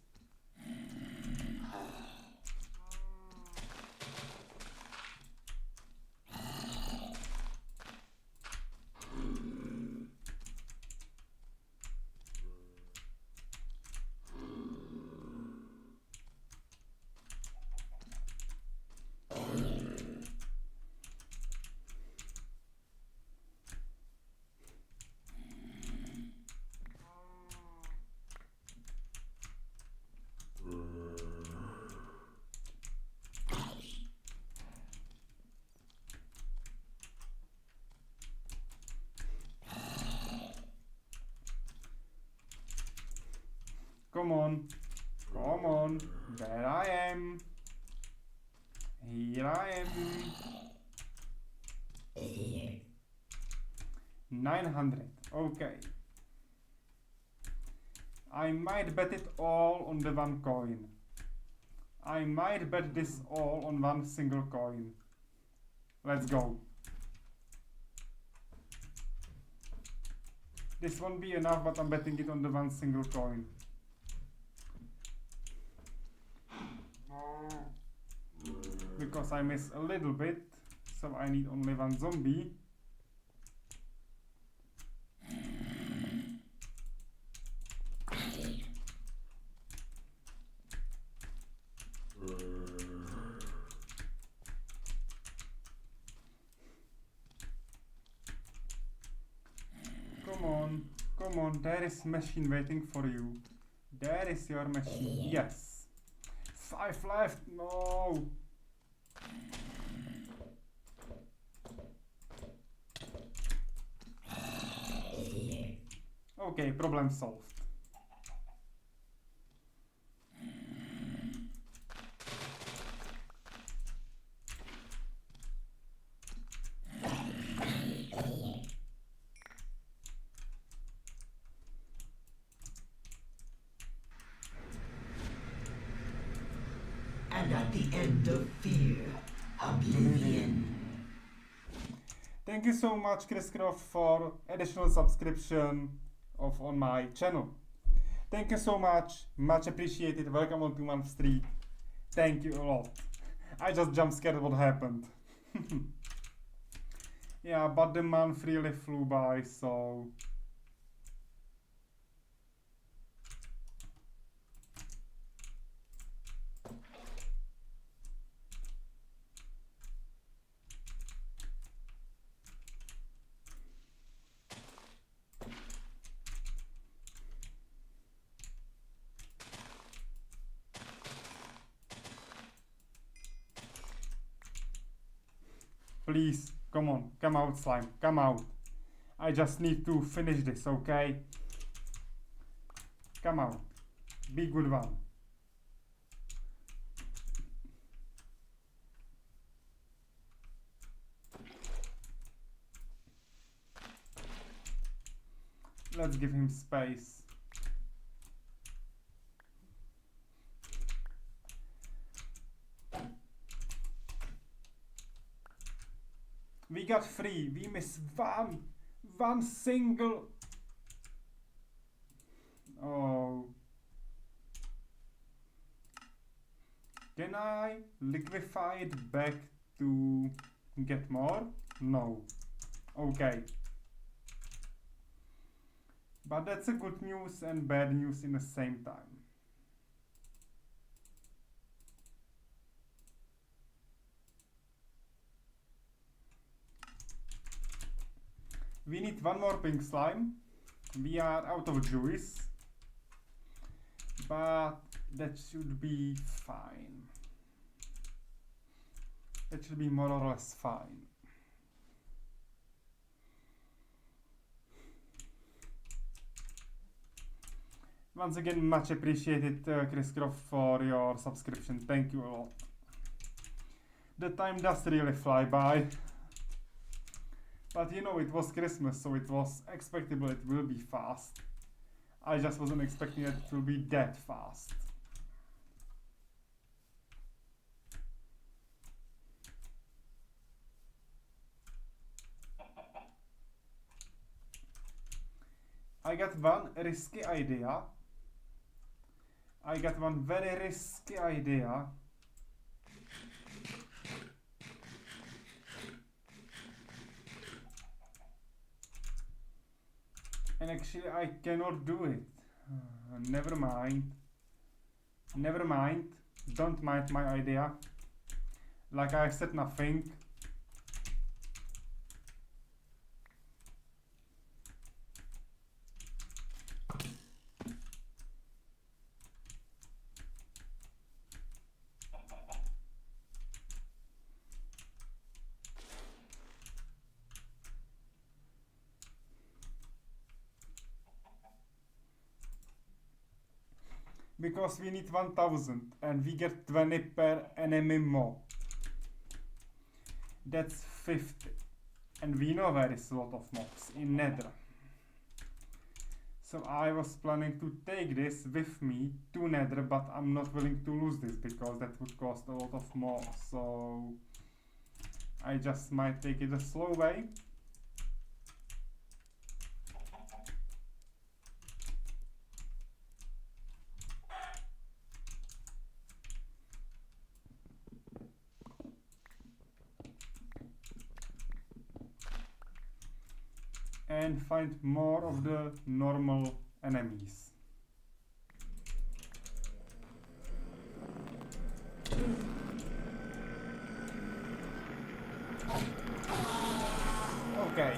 Come on. Come on. There I am. Here I am. 900. Okay. I might bet it all on the one coin. I might bet this all on one single coin. Let's go. This won't be enough, but I'm betting it on the one single coin. Because I miss a little bit, so I need only one zombie. Come on, there is machine waiting for you. There is your machine. Yes. 5 left. No. Okay, problem solved. And at the end of fear, oblivion. Thank you so much, Chris Croft, for additional subscription on my channel. Thank you so much appreciated. Welcome on 2 Month Street. Thank you a lot. I just jump scared what happened. Yeah, but the month really flew by, so please, come on, come out, slime, come out. I just need to finish this, okay? Come out. Be good one. Let's give him space. We got 3. We miss one single. Oh. Can I liquefy it back to get more? No. Okay. But that's a good news and bad news in the same time. We need one more pink slime. We are out of juice. But that should be fine. That should be more or less fine. Once again, much appreciated, Chris Croft, for your subscription. Thank you a lot. The time does really fly by. But you know, it was Christmas, so it was expectable it will be fast. I just wasn't expecting that it will be that fast. I got one risky idea. I got one very risky idea. And actually I cannot do it. Never mind. Never mind. Don't mind my idea. Like I said, nothing. Because we need 1000 and we get 20 per enemy mob. That's 50. And we know there is a lot of mobs in Nether. So I was planning to take this with me to Nether, but I'm not willing to lose this because that would cost a lot of more. So I just might take it a slow way. And find more of the normal enemies. Okay.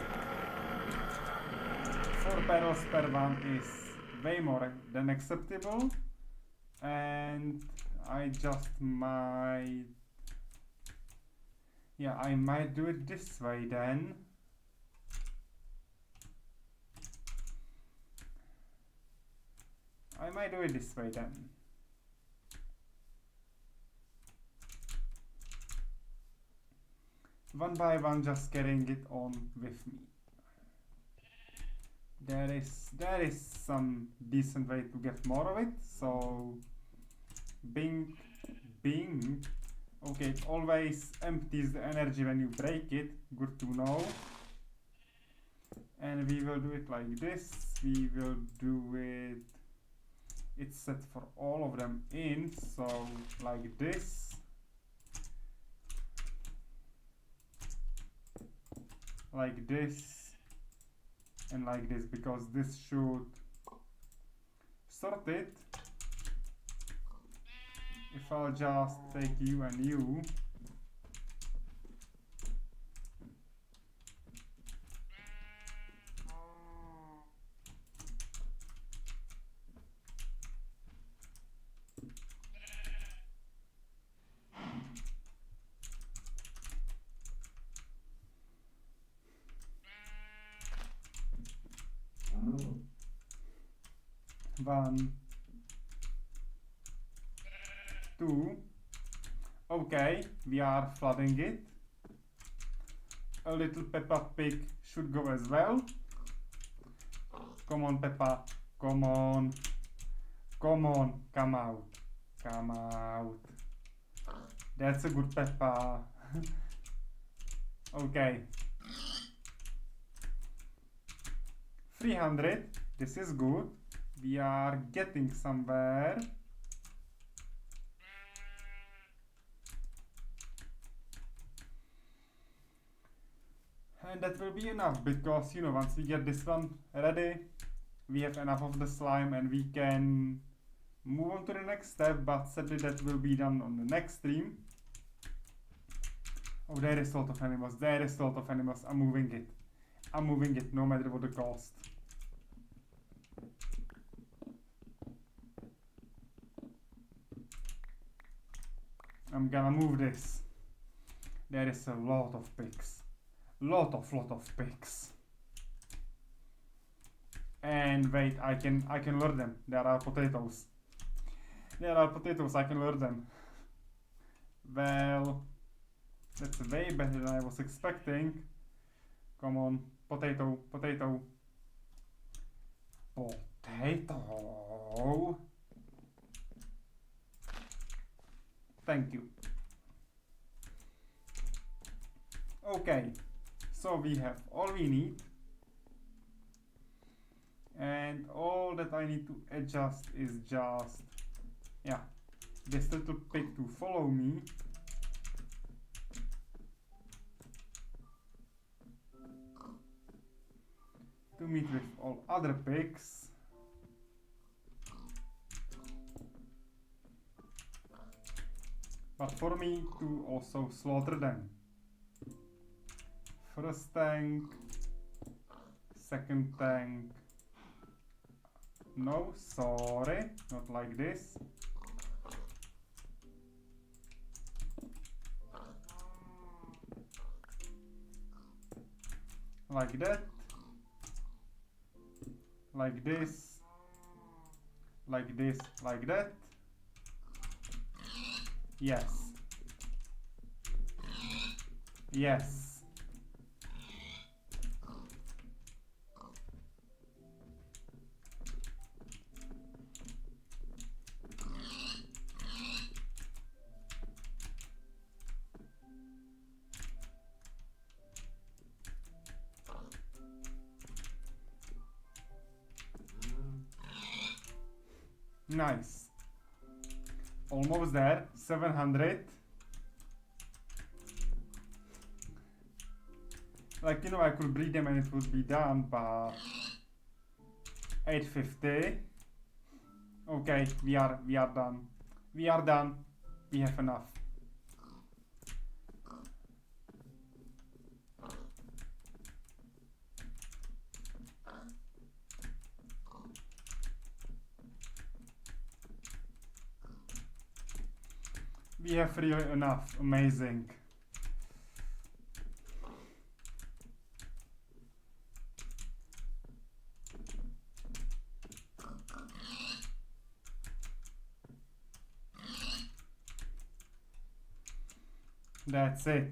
4 barrels per one is way more than acceptable. And I just might... Yeah, I might do it this way then. I might do it this way then. One by one, just carrying it on with me. There is some decent way to get more of it. So bing, bing. Okay, it always empties the energy when you break it. Good to know. And we will do it like this. We will do it. It's set for all of them in, so like this. Like this. And like this, because this should sort it. If I'll just take you and you. One, two. Okay, we are flooding it. A little Peppa Pig should go as well. Come on, Peppa. Come on. Come on. Come out. Come out. That's a good Peppa. Okay. 300. This is good. We are getting somewhere. And that will be enough because, you know, once we get this one ready, we have enough of the slime and we can move on to the next step, but sadly that will be done on the next stream. Oh, there is a lot of animals. There is a lot of animals. I'm moving it. I'm moving it no matter what the cost. I'm gonna move this. There is a lot of pigs. Lot of pigs. And wait, I can lure them. There are potatoes. There are potatoes, I can lure them. Well, that's way better than I was expecting. Come on, potato, potato. Potato. Thank you. Okay, so we have all we need. And all that I need to adjust is just, yeah, this little pig to follow me. To meet with all other pigs. But for me to also slaughter them. First tank, second tank. No, sorry, not like this. Like that. Like this. Like this, like that. Yes. Yes. Nice. Almost there. 700. Like, you know, I could breed them and it would be done, but 850. Okay, we are done. We are done. We have enough. We have really enough. Amazing. That's it.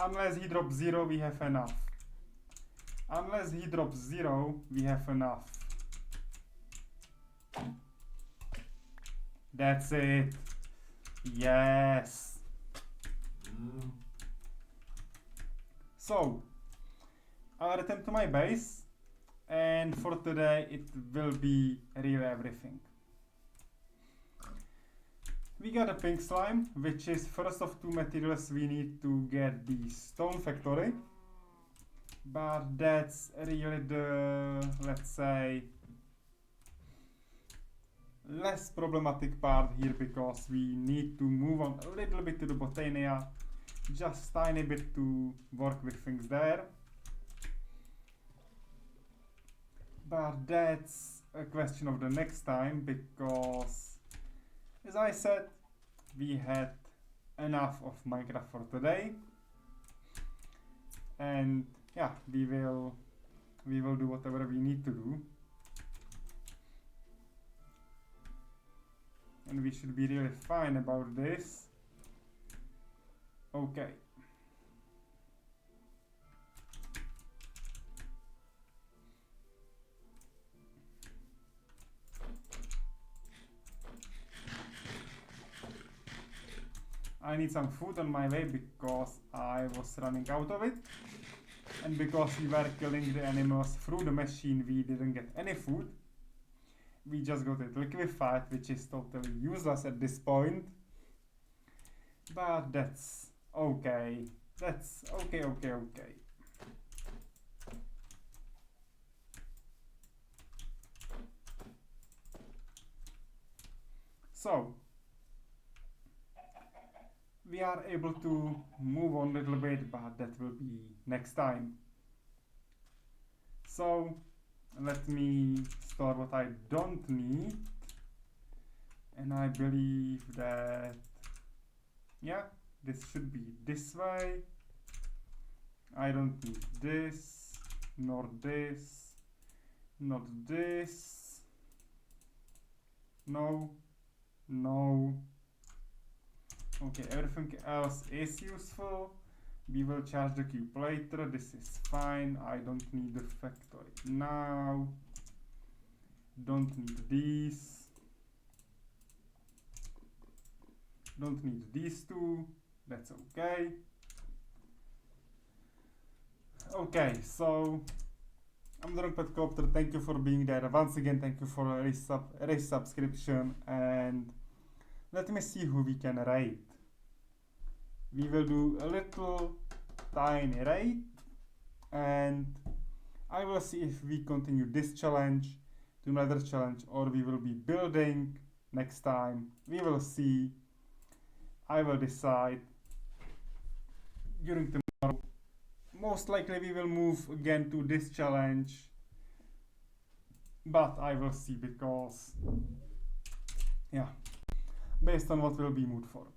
Unless he drops 0, we have enough. Unless he drops 0, we have enough. That's it. Yes. So, I'll return to my base, and for today it will be really everything. We got a pink slime, which is first of two materials we need to get the stone factory. But that's really the, let's say, less problematic part here, because we need to move on a little bit to the Botania, just tiny bit to work with things there. But that's a question of the next time, because as I said, we had enough of Minecraft for today, and yeah, we will do whatever we need to do, and we should be really fine about this. Okay. I need some food on my way because I was running out of it, and because we were killing the animals through the machine, we didn't get any food. We just got it liquefied, which is totally useless at this point. But that's okay. That's okay. So we are able to move on a little bit, but that will be next time. So let me store what I don't need, and I believe that, yeah, this should be this way. I don't need this, nor this, not this, no, no. Okay, everything else is useful. We will charge the cube later. This is fine. I don't need the factoid now. Don't need these. Don't need these two. That's okay. Okay, so I'm the Pet Copter. Thank you for being there. Once again, thank you for a resubscription. And let me see who we can raid. We will do a little tiny raid, and I will see if we continue this challenge to another challenge, or we will be building next time. We will see. I will decide during tomorrow. Most likely we will move again to this challenge, but I will see, because, yeah, based on what will be moved for.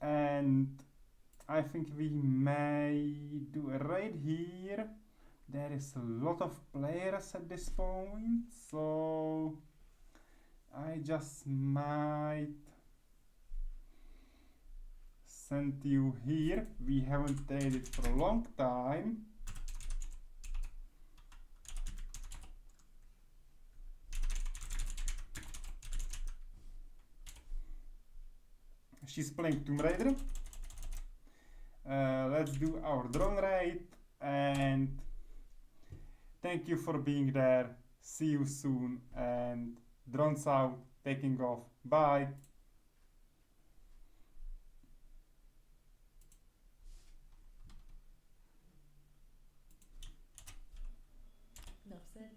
And I think we may do a raid here. There is a lot of players at this point, so I just might send you here. We haven't traded for a long time. She's playing Tomb Raider. Let's do our drone raid, and thank you for being there. See you soon, and drones out, taking off. Bye. Enough said.